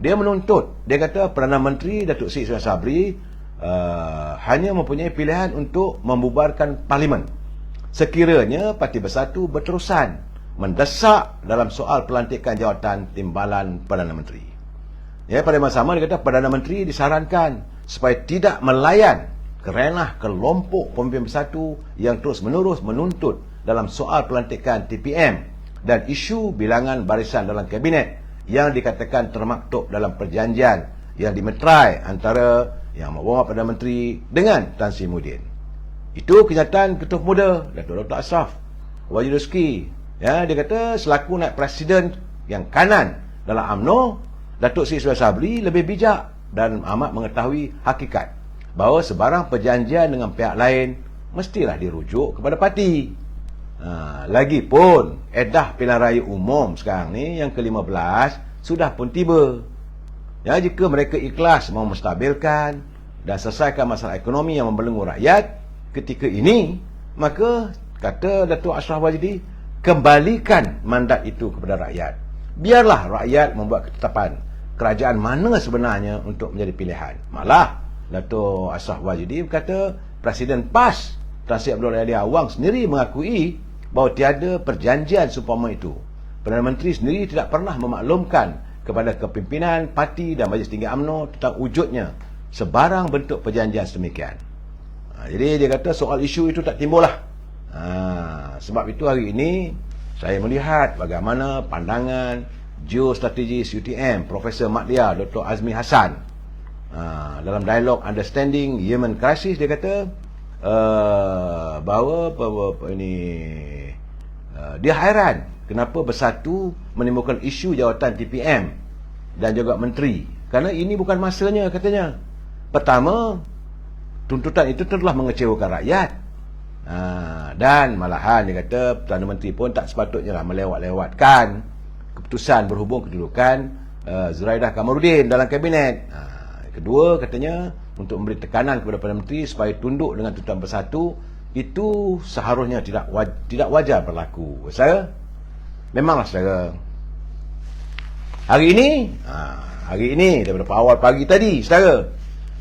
dia menuntut, dia kata Perdana Menteri Datuk Seri Ismail Sabri hanya mempunyai pilihan untuk membubarkan parlimen sekiranya Parti Bersatu berterusan mendesak dalam soal pelantikan jawatan timbalan Perdana Menteri. Pada masa sama dia kata Perdana Menteri disarankan supaya tidak melayan kerana kelompok pemimpin bersatu yang terus-menerus menuntut dalam soal pelantikan TPM dan isu bilangan barisan dalam kabinet yang dikatakan termaktub dalam perjanjian yang dimeterai antara Yang Amat Berhormat Perdana Menteri dengan Tan Sri Muhyiddin. Itu kenyataan Ketua Pemuda Datuk Dr. Ashraf Wajiduski. Dia kata selaku naib presiden yang kanan dalam UMNO, Datuk Seri Ismail Sabri lebih bijak dan amat mengetahui hakikat bahawa sebarang perjanjian dengan pihak lain mestilah dirujuk kepada parti. Lagipun edah pilihan raya umum sekarang ni yang ke-15 sudah pun tiba. Jika mereka ikhlas mahu menstabilkan dan selesaikan masalah ekonomi yang membelenggu rakyat ketika ini, maka kata Datuk Ashraf Wajidi, kembalikan mandat itu kepada rakyat. Biarlah rakyat membuat ketetapan kerajaan mana sebenarnya untuk menjadi pilihan. Malah Datuk Ashraf Wajidi berkata Presiden PAS Tan Sri Abdul Ali Awang sendiri mengakui bahawa tiada perjanjian seumpama itu. Perdana Menteri sendiri tidak pernah memaklumkan kepada kepimpinan parti dan Majlis Tinggi UMNO tentang wujudnya sebarang bentuk perjanjian sedemikian. Jadi dia kata soal isu itu tak timbul lah. Sebab itu hari ini saya melihat bagaimana pandangan geostrategis UTM Profesor Madlia Dr. Azmi Hassan dalam dialog Understanding Yemen Crisis. Dia kata bahawa dia hairan kenapa Bersatu menimbulkan isu jawatan TPM dan juga menteri, kerana ini bukan masanya katanya. Pertama, tuntutan itu telah mengecewakan rakyat, dan malahan dia kata Perdana Menteri pun tak sepatutnya lah melewat-lewatkan keputusan berhubung kedudukan Zuraidah Kamarudin dalam kabinet. Kedua, katanya untuk memberi tekanan kepada Perdana Menteri supaya tunduk dengan tuntutan Bersatu itu seharusnya tidak wajar berlaku. Saudara, memanglah saudara, hari ini daripada awal pagi tadi, saudara,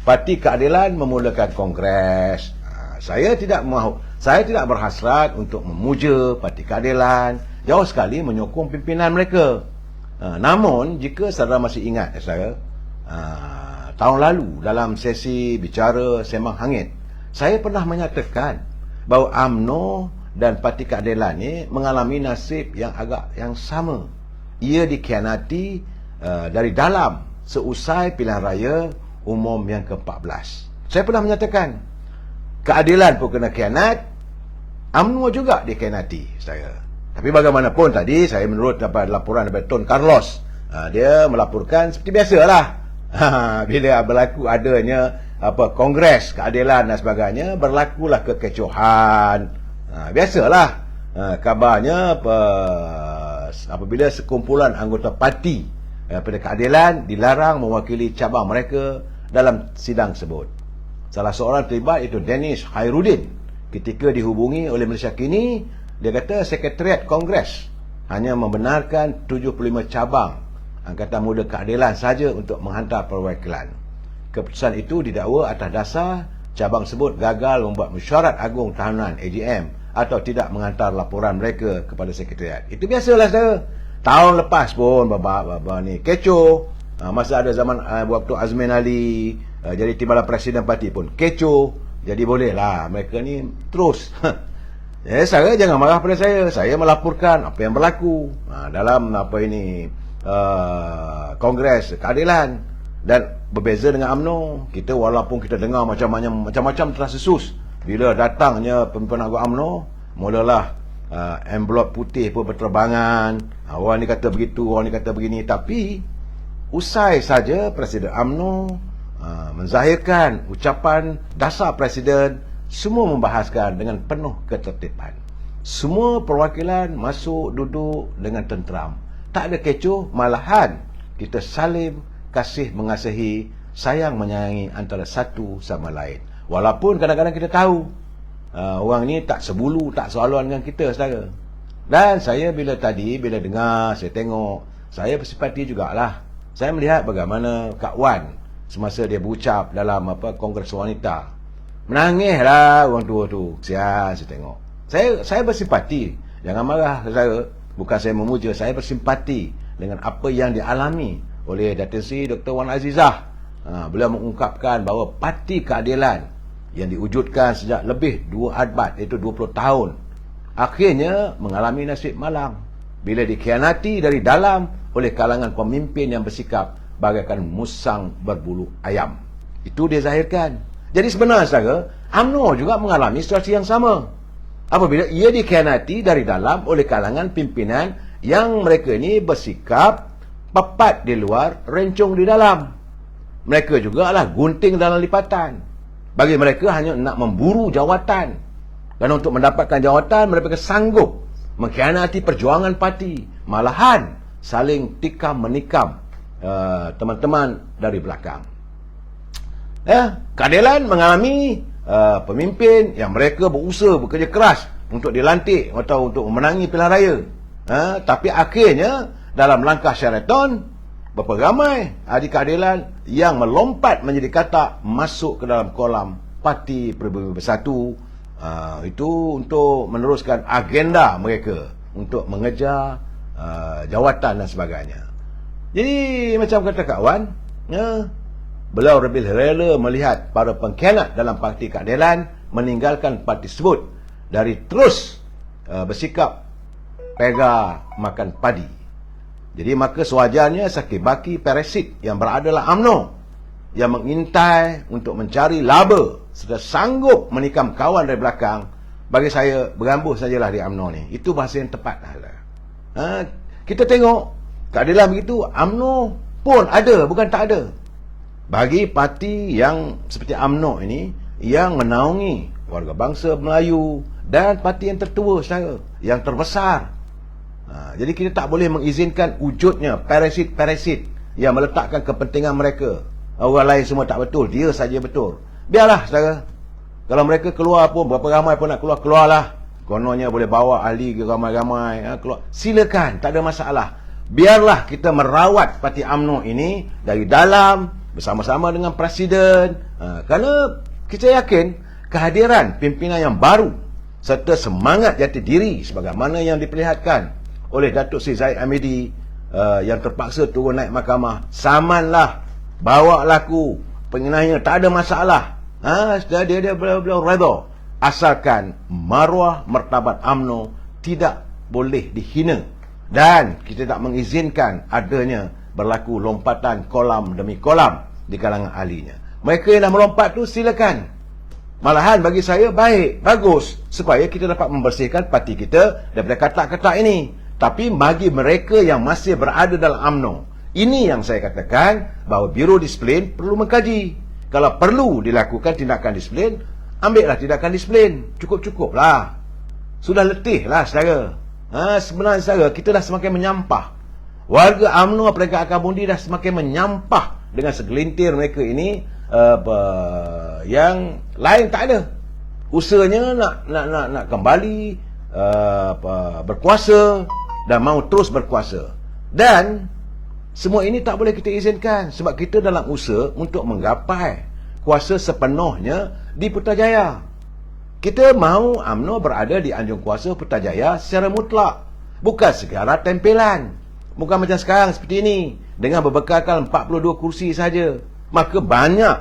Parti Keadilan memulakan kongres. Saya tidak berhasrat untuk memuja Parti Keadilan, jauh sekali menyokong pimpinan mereka. Namun jika saudara masih ingat, saudara, tahun lalu dalam sesi bicara sembang hangit, saya pernah menyatakan bahawa UMNO dan Parti Keadilan ini mengalami nasib yang sama. Ia dikhianati dari dalam seusai pilihan raya umum yang ke-14. Saya pernah menyatakan keadilan pun kena khianat, UMNO juga dikhianati, saudara. Tapi bagaimanapun tadi, saya menurut dapat laporan daripada Tun Carlos, dia melaporkan seperti biasalah. Bila berlaku adanya kongres keadilan dan sebagainya, berlakulah kekecohan. Biasalah. Kabarnya apabila sekumpulan anggota parti pada keadilan dilarang mewakili cabang mereka dalam sidang tersebut. Salah seorang terlibat itu Dennis Khairuddin. Ketika dihubungi oleh Malaysia Kini, dia kata Sekretariat Kongres hanya membenarkan 75 cabang Angkatan Muda Keadilan saja untuk menghantar perwakilan. Keputusan itu didakwa atas dasar cabang tersebut gagal membuat mesyuarat agung tahanan AGM atau tidak menghantar laporan mereka kepada Sekretariat. Itu biasalah, saudara. Tahun lepas pun ni kecoh. Masa ada zaman waktu Azmin Ali jadi timbalan Presiden Parti pun kecoh. Jadi bolehlah mereka ni terus. Saya jangan marah pada saya. Saya melaporkan apa yang berlaku dalam Kongres Keadilan. Dan berbeza dengan UMNO, kita walaupun kita dengar macam-macam tersusus, bila datangnya pemimpin agung UMNO, mulalah envelop putih pun berterbangan. Orang ni kata begitu, orang ni kata begini. Tapi usai saja Presiden UMNO menzahirkan ucapan dasar Presiden, semua membahaskan dengan penuh ketertiban. Semua perwakilan masuk duduk dengan tenteram, tak ada kecoh. Malahan kita saling kasih mengasihi, sayang menyayangi antara satu sama lain. Walaupun kadang-kadang kita tahu orang ni tak sebulu, tak sealuan dengan kita, saudara. Dan saya bila dengar, saya tengok, saya bersimpati jugalah. Saya melihat bagaimana Kak Wan semasa dia berucap dalam Kongres Wanita. Menangislah orang tua tu. Kesian saya tengok. Saya bersimpati. Jangan marah, saudara. Bukan saya memuja, saya bersimpati dengan apa yang dialami oleh Datin Seri Dr. Wan Azizah. Beliau mengungkapkan bahawa Parti Keadilan yang diwujudkan sejak lebih 2 abad, iaitu 20 tahun, akhirnya mengalami nasib malang bila dikhianati dari dalam oleh kalangan pemimpin yang bersikap bagaikan musang berbulu ayam. Itu dia zahirkan. Jadi sebenarnya, saudara, UMNO juga mengalami situasi yang sama apabila ia dikhianati dari dalam oleh kalangan pimpinan yang mereka ini bersikap pepat di luar, rencong di dalam. Mereka juga lah gunting dalam lipatan. Bagi mereka hanya nak memburu jawatan. Dan untuk mendapatkan jawatan, mereka sanggup mengkhianati perjuangan parti. Malahan saling tikam menikam teman-teman dari belakang. Keadilan mengalami pemimpin yang mereka berusaha, bekerja keras untuk dilantik atau untuk memenangi pilihan raya. Tapi akhirnya dalam langkah Sheraton, berapa ramai ahli keadilan yang melompat menjadi katak masuk ke dalam kolam Parti Pribumi Bersatu, itu untuk meneruskan agenda mereka untuk mengejar jawatan dan sebagainya. Jadi macam kata Kak Wan, beliau lebih rela melihat para pengkhianat dalam Parti Keadilan meninggalkan parti tersebut dari terus bersikap pega makan padi. Jadi maka sewajarnya saki-baki parasit yang berada dalam UMNO yang mengintai untuk mencari laba serta sanggup menikam kawan dari belakang, bagi saya berambuh sajalah di UMNO ni. Itu bahasa yang tepat. Kita tengok keadilan begitu, UMNO pun ada, bukan tak ada. Bagi parti yang seperti UMNO ini, yang menaungi warga bangsa Melayu dan parti yang tertua, saudara, yang terbesar. Jadi kita tak boleh mengizinkan wujudnya parasit-parasit yang meletakkan kepentingan mereka. Orang lain semua tak betul, dia saja betul. Biarlah, saudara. Kalau mereka keluar pun, berapa ramai pun nak keluar, keluarlah. Kononnya boleh bawa ahli ramai-ramai, keluar. Silakan, tak ada masalah. Biarlah kita merawat Parti UMNO ini dari dalam, bersama-sama dengan Presiden. Kerana kita yakin kehadiran pimpinan yang baru serta semangat jati diri sebagaimana yang diperlihatkan oleh Datuk Seri Zahid Hamidi yang terpaksa turun naik mahkamah, samanlah, bawa laku pengenanya, tak ada masalah. Dia beliau redha, asalkan maruah martabat UMNO tidak boleh dihina, dan kita tak mengizinkan adanya berlaku lompatan kolam demi kolam di kalangan ahlinya. Mereka yang dah melompat tu silakan. Malahan bagi saya baik, bagus, supaya kita dapat membersihkan parti kita daripada katak-katak ini. Tapi bagi mereka yang masih berada dalam UMNO, ini yang saya katakan bahawa Biro Disiplin perlu mengkaji. Kalau perlu dilakukan tindakan disiplin, ambillah tindakan disiplin. Cukup-cukuplah. Sudah letihlah saudara. Sebenarnya saudara, kita dah semakin menyampah. Warga UMNO peringkat akar bundi dah semakin menyampah dengan segelintir mereka ini. Yang lain tak ada. Usahanya nak kembali berkuasa dan mau terus berkuasa. Dan semua ini tak boleh kita izinkan, sebab kita dalam usaha untuk menggapai kuasa sepenuhnya di Putrajaya. Kita mahu UMNO berada di anjung kuasa Putrajaya secara mutlak, bukan sekadar tempelan. Bukan macam sekarang seperti ini dengan berbekalkan 42 kursi saja. Maka banyak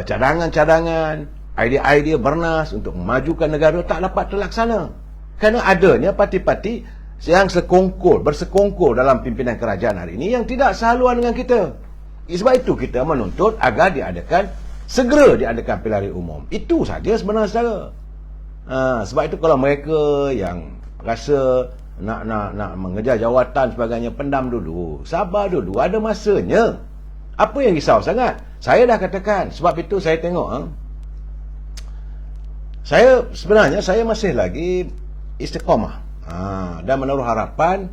cadangan-cadangan, idea-idea bernas untuk memajukan negara tak dapat terlaksana kerana adanya parti-parti yang bersekongkol dalam pimpinan kerajaan hari ini yang tidak sehaluan dengan kita. Sebab itu kita menuntut agar segera diadakan pilihan raya umum. Itu saja sebenarnya saudara. Sebab itu kalau mereka yang rasa nak mengejar jawatan sebagainya, pendam dulu, sabar dulu, ada masanya. Apa yang risau sangat? Saya dah katakan, sebab itu saya tengok sebenarnya saya masih lagi istiqamah dan menaruh harapan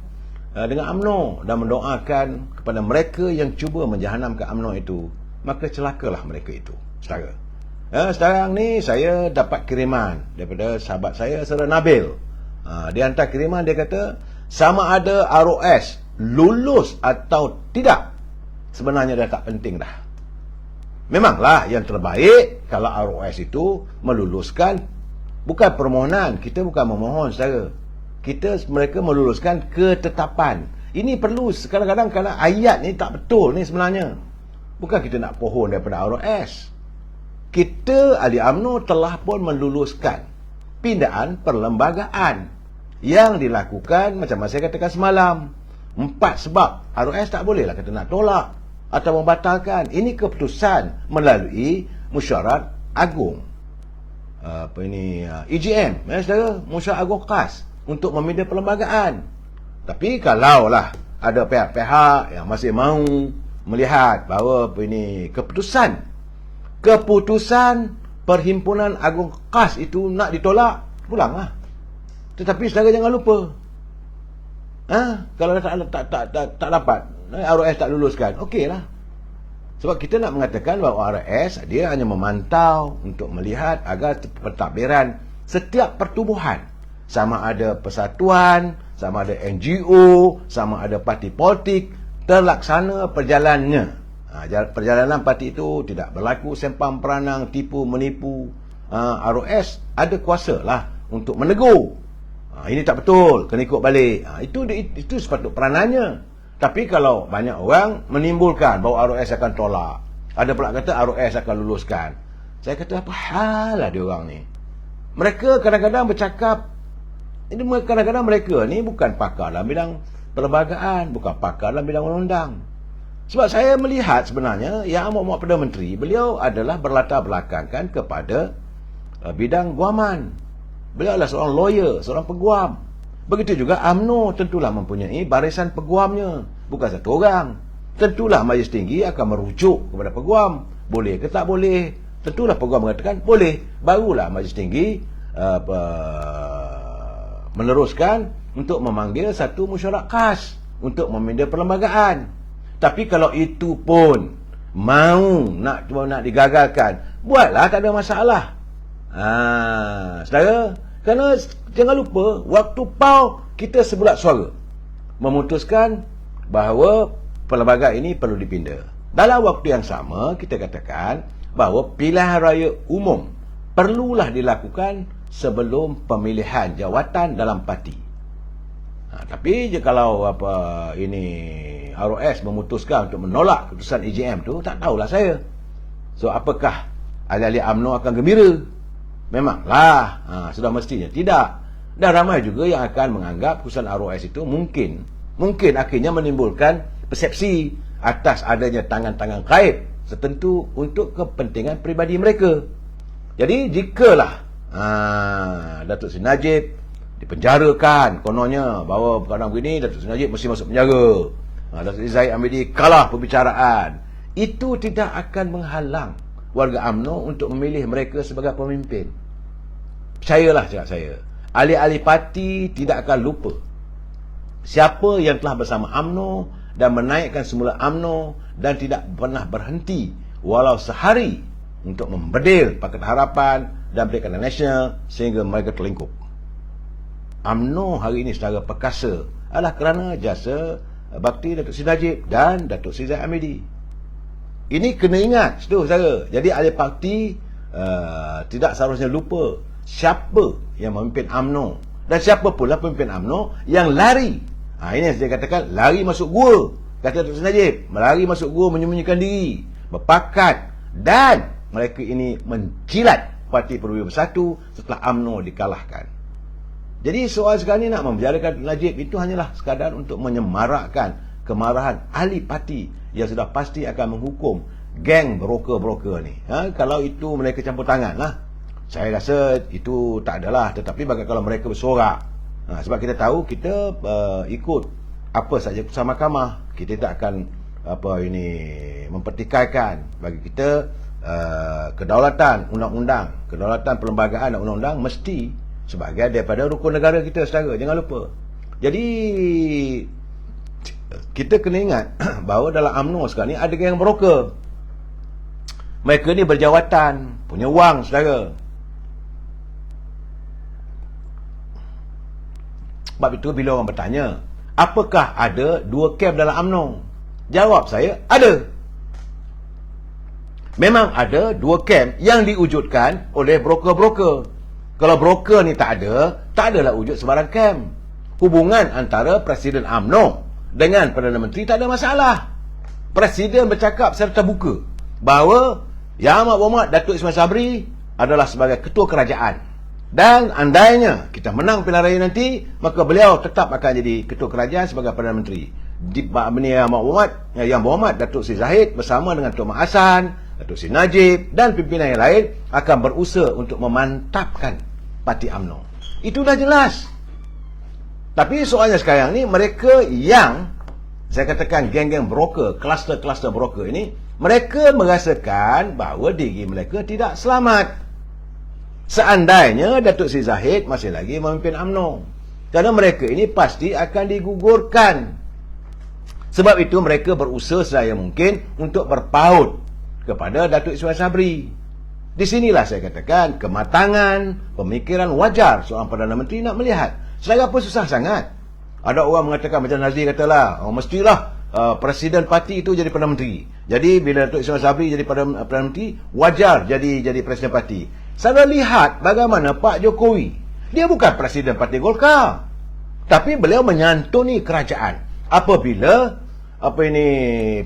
dengan UMNO dan mendoakan kepada mereka yang cuba menjahanamkan UMNO itu, maka celakalah mereka itu, saudara. Sekarang ni saya dapat kiriman daripada sahabat saya, Saudara Nabil. Dia hantar kiriman, dia kata sama ada ROS lulus atau tidak sebenarnya dah tak penting dah. Memanglah yang terbaik kalau ROS itu meluluskan, bukan permohonan, kita bukan memohon saudara. Mereka meluluskan ketetapan. Ini perlu kadang-kadang kerana ayat ni tak betul ni sebenarnya. Bukan kita nak pohon daripada ROS. Kita ahli UMNO telah pun meluluskan pindaan perlembagaan yang dilakukan macam saya katakan semalam. 4 sebab ROS tak bolehlah kita nak tolak atau membatalkan. Ini keputusan melalui mesyuarat agung EGM, saudara, mesyuarat agung khas untuk meminda perlembagaan. Tapi kalaulah ada pihak-pihak yang masih mahu melihat bahawa keputusan Perhimpunan Agung Khas itu nak ditolak, pulanglah. Tetapi saudara jangan lupa, kalau tak dapat, ROS tak luluskan, okeylah. Sebab kita nak mengatakan bahawa ROS dia hanya memantau untuk melihat agar pentadbiran setiap pertubuhan, sama ada persatuan, sama ada NGO, sama ada parti politik, terlaksana perjalanannya. Perjalanan parti itu tidak berlaku sempang peranang, tipu menipu. ROS ada kuasa lah untuk menegur. Ini tak betul, kena ikut balik. Itu sepatut peranannya. Tapi kalau banyak orang menimbulkan bahawa ROS akan tolak, ada pula kata ROS akan luluskan, saya kata apa hal lah dia orang ni. Mereka kadang-kadang bercakap, kadang-kadang mereka ni bukan pakar dalam bidang perlembagaan, bukan pakar dalam bidang undang-undang. Sebab saya melihat sebenarnya Yang Amat Perdana Menteri, beliau adalah berlatar belakangkan kepada bidang guaman. Beliau adalah seorang lawyer, seorang peguam. Begitu juga UMNO tentulah mempunyai barisan peguamnya, bukan satu orang. Tentulah Majlis Tinggi akan merujuk kepada peguam, boleh ke tak boleh. Tentulah peguam mengatakan boleh, barulah Majlis Tinggi meneruskan untuk memanggil satu mesyuarat khas untuk meminda perlembagaan. Tapi kalau itu pun nak digagalkan, buatlah, tak ada masalah. Saudara, kerana jangan lupa, waktu PAU kita sebulat suara memutuskan bahawa pelbagai ini perlu dipinda. Dalam waktu yang sama, kita katakan bahawa pilihan raya umum perlulah dilakukan sebelum pemilihan jawatan dalam parti. Tapi kalau ROS memutuskan untuk menolak keputusan EJM tu, tak tahulah saya. So, apakah ahli-ahli UMNO akan gembira? Memanglah, sudah mestinya tidak. Dan ramai juga yang akan menganggap keputusan ROS itu mungkin akhirnya menimbulkan persepsi atas adanya tangan-tangan gaib tertentu untuk kepentingan peribadi mereka. Jadi jikalah Datuk Seri Najib dipenjarakan, kononnya bahawa perkara begini, Datuk Seri Najib mesti masuk penjara, Datuk Seri Zahid Hamidi kalah perbicaraan, itu tidak akan menghalang warga UMNO untuk memilih mereka sebagai pemimpin. Percayalah cakap saya, ahli-ahli parti tidak akan lupa siapa yang telah bersama UMNO dan menaikkan semula UMNO dan tidak pernah berhenti walau sehari untuk membedil Pakatan Harapan dan Perikatan Nasional sehingga mereka terlingkup. UMNO hari ini secara perkasa adalah kerana jasa bakti Datuk Seri Najib dan Datuk Seri Zahid Hamidi. Ini kena ingat, saudara. Jadi ahli parti tidak seharusnya lupa siapa yang memimpin UMNO dan siapa pula pemimpin UMNO yang lari. Ini yang saya katakan, lari masuk gua, kata Datuk Seri Najib, melari masuk gua, menyembunyikan diri, berpakat, dan mereka ini menjilat Parti Perwira Bersatu setelah UMNO dikalahkan. Jadi soal sekarang ni nak membicarakan Najib itu hanyalah sekadar untuk menyemarakkan kemarahan ahli parti yang sudah pasti akan menghukum geng broker-broker ni. Kalau itu mereka campur tangan lah, saya rasa itu tak adalah. Tetapi bagaimana kalau mereka bersorak, sebab kita tahu kita ikut apa saja keputusan mahkamah, kita tak akan mempertikaikan. Bagi kita kedaulatan undang-undang, kedaulatan perlembagaan dan undang-undang mesti sebagai daripada rukun negara kita, saudara. Jangan lupa. Jadi kita kena ingat bahawa dalam UMNO sekarang ni ada geng broker. Mereka ni berjawatan, punya wang, saudara. Sebab itu bila orang bertanya, apakah ada dua camp dalam UMNO? Jawab saya, ada. Memang ada dua camp yang diwujudkan oleh broker-broker. Kalau broker ni tak adalah wujud sebarang camp. Hubungan antara Presiden UMNO dengan Perdana Menteri tak ada masalah. Presiden bercakap secara terbuka bahawa Yang Amat Berhormat Datuk Ismail Sabri adalah sebagai ketua kerajaan. Dan andainya kita menang pilihan raya nanti, maka beliau tetap akan jadi ketua kerajaan sebagai Perdana Menteri. Yang Berhormat Datuk Seri Zahid bersama dengan Tuan Mak Hassan, Datuk Seri Najib dan pimpinan yang lain akan berusaha untuk memantapkan Parti UMNO. Itu dah jelas. Tapi soalnya sekarang ni, mereka yang saya katakan geng-geng broker, kluster-kluster broker ini, mereka merasakan bahawa diri mereka tidak selamat seandainya Datuk Seri Zahid masih lagi memimpin UMNO. Kerana mereka ini pasti akan digugurkan. Sebab itu mereka berusaha sedaya mungkin untuk berpaut kepada Datuk Ismail Sabri. Di sinilah saya katakan kematangan pemikiran wajar seorang Perdana Menteri nak melihat. Selagi apa susah sangat. Ada orang mengatakan macam Nazir katalah, mestilah Presiden parti itu jadi Perdana Menteri. Jadi bila Datuk Ismail Sabri jadi Perdana Menteri, wajar jadi Presiden parti. Saya lihat bagaimana Pak Jokowi, dia bukan Presiden Parti Golkar, tapi beliau menyantuni kerajaan apabila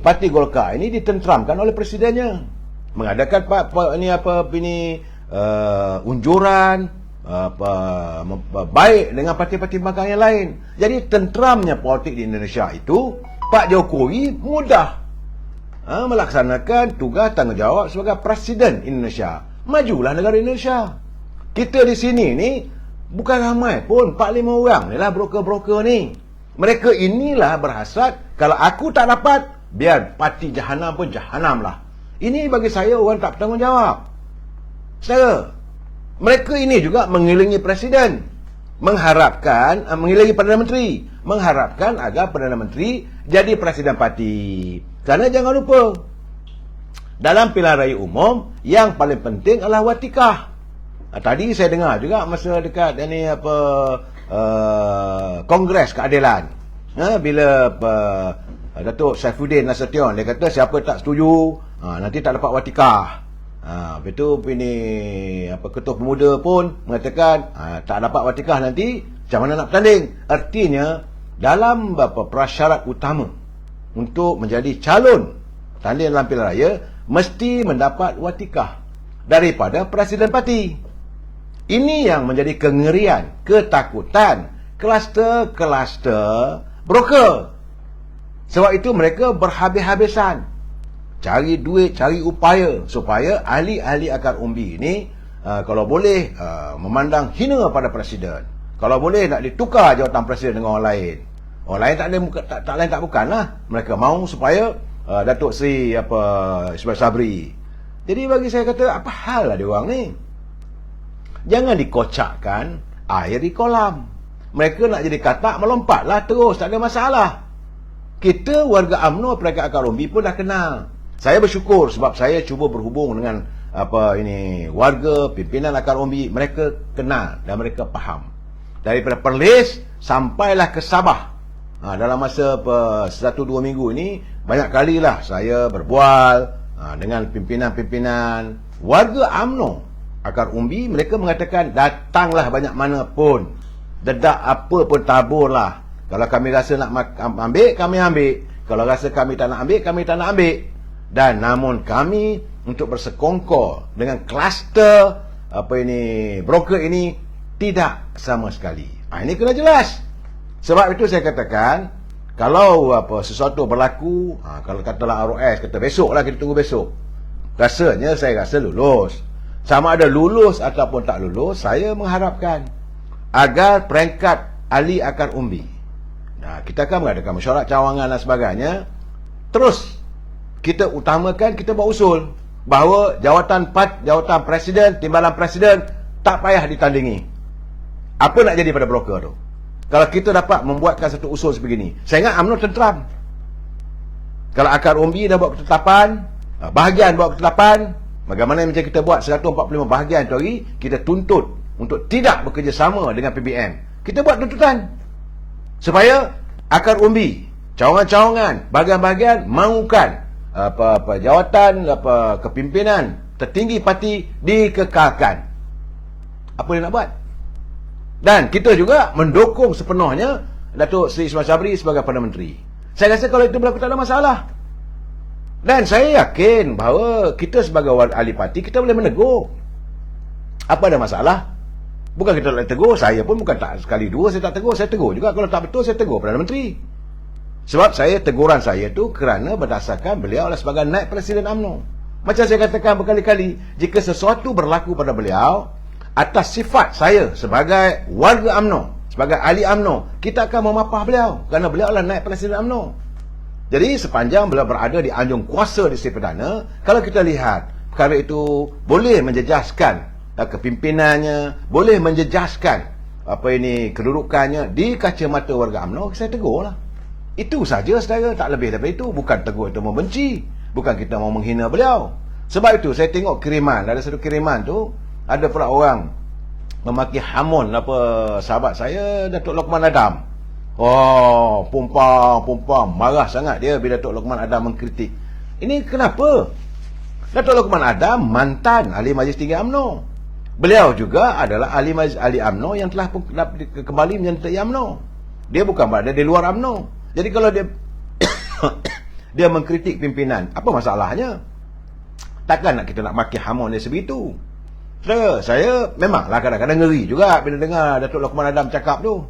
Parti Golkar ini ditenteramkan oleh presidennya, mengadakan unjuran baik dengan parti-parti pembangkang yang lain. Jadi tenteramnya politik di Indonesia itu, Pak Jokowi mudah melaksanakan tugas tanggungjawab sebagai Presiden Indonesia. Majulah negara Indonesia. Kita di sini ni bukan ramai pun, 4-5 orang ni lah broker-broker ni. Mereka inilah berhasrat, kalau aku tak dapat, biar parti jahanam pun jahanam lah. Ini bagi saya orang tak bertanggungjawab. Saudara, mereka ini juga mengiringi Presiden, mengiringi Perdana Menteri, mengharapkan agar Perdana Menteri jadi Presiden parti. Kerana jangan lupa, dalam pilihan raya umum, yang paling penting adalah watikah. Tadi saya dengar juga masa dekat ini Kongres Keadilan, bila Datuk Saifuddin Nasution dia kata siapa tak setuju nanti tak dapat watikah. Lepas tu ini Ketua Pemuda pun mengatakan tak dapat watikah nanti macam mana nak bertanding. Artinya dalam prasyarat utama untuk menjadi calon tanding dalam pilihan raya mesti mendapat watikah daripada Presiden Parti. Ini yang menjadi kengerian, ketakutan kluster-kluster broker. Sebab itu mereka berhabis-habisan cari duit, cari upaya supaya ahli-ahli akar umbi ini kalau boleh memandang hina pada Presiden. Kalau boleh nak ditukar jawatan Presiden dengan orang lain. Orang lain tak lain tak bukanlah. Mereka mahu supaya Datuk Seri Ismail Sabri. Jadi bagi saya kata, apa hal lah dia orang ni? Jangan dikocakkan air di kolam. Mereka nak jadi katak, melompatlah terus, tak ada masalah. Kita warga UMNO peringkat akar umbi pun dah kenal. Saya bersyukur sebab saya cuba berhubung dengan warga pimpinan akar umbi. Mereka kenal dan mereka faham. Daripada Perlis sampailah ke Sabah, dalam masa 1-2 minggu ini banyak kalilah saya berbual dengan pimpinan-pimpinan warga UMNO akar umbi. Mereka mengatakan datanglah banyak mana pun, dedak apa pun taburlah. Kalau kami rasa nak ambil, kami ambil. Kalau rasa kami tak nak ambil, kami tak nak ambil. Dan namun kami untuk bersekongkol dengan kluster broker ini tidak sama sekali. Ini kena jelas. Sebab itu saya katakan, kalau sesuatu berlaku, kalau katalah ROS kata besok lah, kita tunggu besok. Rasanya saya rasa lulus. Sama ada lulus ataupun tak lulus, saya mengharapkan agar peringkat ahli akar umbi, kita akan mengadakan mesyuarat cawangan dan sebagainya. Terus kita utamakan, kita buat usul bahawa jawatan Presiden, timbalan Presiden tak payah ditandingi. Apa nak jadi pada broker tu? Kalau kita dapat membuatkan satu usul sebegini, saya ingat UMNO tenteram. Kalau akar umbi dah buat ketetapan, bahagian buat ketetapan, bagaimana macam kita buat 145 bahagian tu hari, kita tuntut untuk tidak bekerjasama dengan PBM. Kita buat tuntutan supaya akar umbi, cawangan-cawangan, bahagian-bahagian mahukan jawatan kepimpinan tertinggi parti dikekalkan. Apa dia nak buat? Dan kita juga mendukung sepenuhnya Datuk Seri Ismail Sabri sebagai Perdana Menteri. Saya rasa kalau itu berlaku tak ada masalah. Dan saya yakin bahawa kita sebagai ahli parti, kita boleh menegur. Apa ada masalah? Bukan kita tak tegur. Saya pun bukan tak sekali dua saya tak tegur. Saya tegur juga. Kalau tak betul, saya tegur Perdana Menteri. Sebab teguran saya tu kerana berdasarkan beliau adalah sebagai naib Presiden UMNO. Macam saya katakan berkali-kali, jika sesuatu berlaku pada beliau atas sifat saya sebagai warga UMNO, sebagai ahli UMNO, kita akan memapah beliau kerana beliau adalah naib Presiden UMNO. Jadi sepanjang beliau berada di anjung kuasa di Sri Perdana, kalau kita lihat perkara itu boleh menjejaskan kepimpinannya, boleh menjejaskan kedudukannya di kacamata warga UMNO, saya tegurlah. Itu saja saudara, tak lebih daripada itu. Bukan tegur itu membenci, bukan kita mau menghina beliau. Sebab itu saya tengok kiriman, ada satu kiriman tu, ada pula orang memaki hamun sahabat saya, Datuk Lokman Adam. Pumpang, marah sangat dia bila Datuk Lokman Adam mengkritik. Ini kenapa? Datuk Lokman Adam mantan ahli Majlis Tinggi UMNO. Beliau juga adalah ahli UMNO yang telah kembali menyertai UMNO. Dia bukan berada di luar UMNO. Jadi kalau dia dia mengkritik pimpinan, apa masalahnya? Takkan kita nak maki hamun dia sebegitu. Saya memanglah kadang-kadang ngeri juga bila dengar Datuk Lokman Adam cakap tu.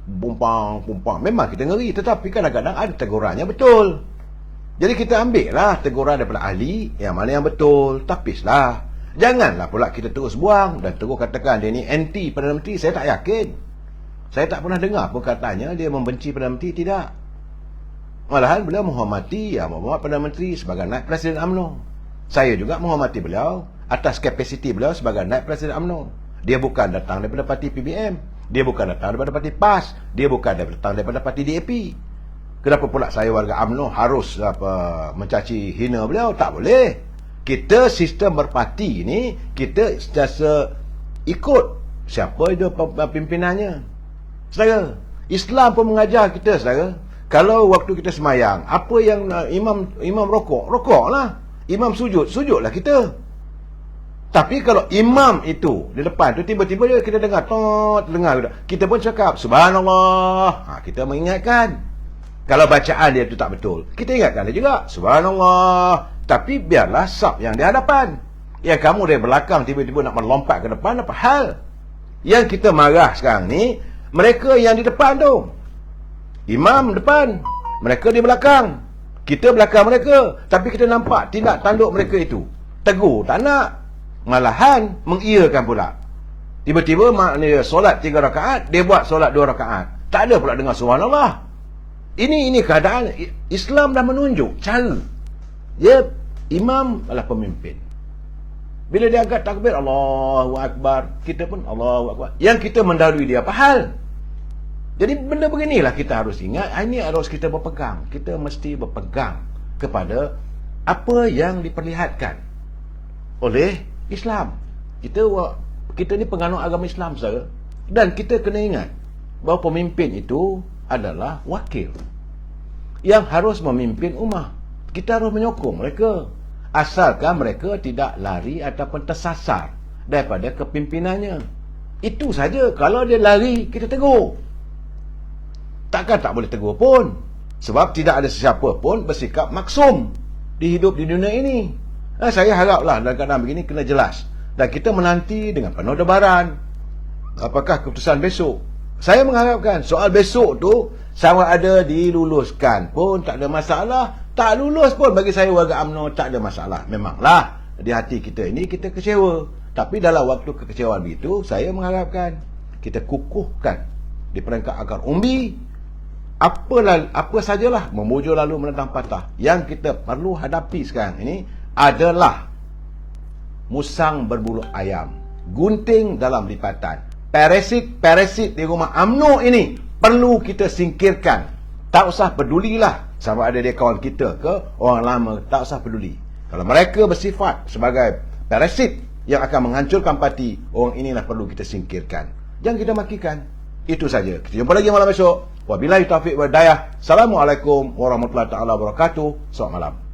Pumpang. Memang kita ngeri, tetapi kadang-kadang ada tegurannya betul. Jadi kita ambil lah teguran daripada ahli yang mana yang betul, tapislah. Janganlah pula kita terus buang dan terus katakan dia ni anti Perdana Menteri. Saya tak yakin. Saya tak pernah dengar perkataannya dia membenci Perdana Menteri, tidak. Malahan beliau menghormati Perdana Menteri sebagai naib Presiden UMNO. Saya juga menghormati beliau atas kapasiti beliau sebagai naib Presiden UMNO. Dia bukan datang daripada parti PBM, dia bukan datang daripada parti PAS, dia bukan datang daripada parti DAP. Kenapa pula saya warga UMNO harus mencaci hina beliau? Tak boleh. Kita sistem berparti ni, kita sentiasa ikut siapa itu pimpinannya. Saudara, Islam pun mengajar kita, saudara, kalau waktu kita semayang, apa yang imam rokoklah. Imam sujudlah kita. Tapi kalau imam itu di depan tu tiba-tiba kita dengar kita pun cakap subhanallah. Kita mengingatkan. Kalau bacaan dia tu tak betul, kita ingatkan dia juga subhanallah. Tapi biarlah saf yang di hadapan. Yang kamu dari belakang tiba-tiba nak melompat ke depan, apa hal? Yang kita marah sekarang ni, mereka yang di depan tu. Imam depan, mereka di belakang. Kita belakang mereka. Tapi kita nampak tindak tanduk mereka itu. Tegur, tak nak. Malahan mengiyakan pula. Tiba-tiba maknanya solat 3 rakaat, dia buat solat 2 rakaat. Tak ada pula dengar subhanallah. Ini keadaan. Islam dah menunjuk cara. Imam adalah pemimpin. Bila dia angkat takbir, Allahu Akbar, kita pun Allahu Akbar. Yang kita mendahului dia, apa hal? Jadi benda beginilah kita harus ingat. Ini harus kita berpegang. Kita mesti berpegang kepada apa yang diperlihatkan oleh Islam. Kita ni penganut agama Islam, saudara. Dan kita kena ingat bahawa pemimpin itu adalah wakil yang harus memimpin ummah. Kita harus menyokong mereka, asalkan mereka tidak lari ataupun tersasar daripada kepimpinannya. Itu saja. Kalau dia lari, kita tegur. Takkan tak boleh tegur pun. Sebab tidak ada sesiapa pun bersikap maksum di hidup di dunia ini. Saya haraplah dalam keadaan begini kena jelas. Dan kita menanti dengan penuh debaran apakah keputusan besok. Saya mengharapkan soal besok tu sama ada diluluskan pun tak ada masalah, tak lulus pun bagi saya warga UMNO tak ada masalah. Memanglah di hati kita ini kita kecewa. Tapi dalam waktu kekecewaan begitu, saya mengharapkan kita kukuhkan di peringkat akar umbi. Apa sajalah membujur lalu menentang patah. Yang kita perlu hadapi sekarang ini adalah musang berbulu ayam, gunting dalam lipatan. Parasit di rumah UMNO ini perlu kita singkirkan. Tak usah pedulilah sama ada dia kawan kita ke orang lama, tak usah peduli. Kalau mereka bersifat sebagai parasit yang akan menghancurkan parti, orang inilah perlu kita singkirkan. Jangan kita makikan. Itu saja. Kita jumpa lagi malam esok. Wabillahi taufiq wal hidayah. Assalamualaikum warahmatullahi taala wabarakatuh. Selamat malam.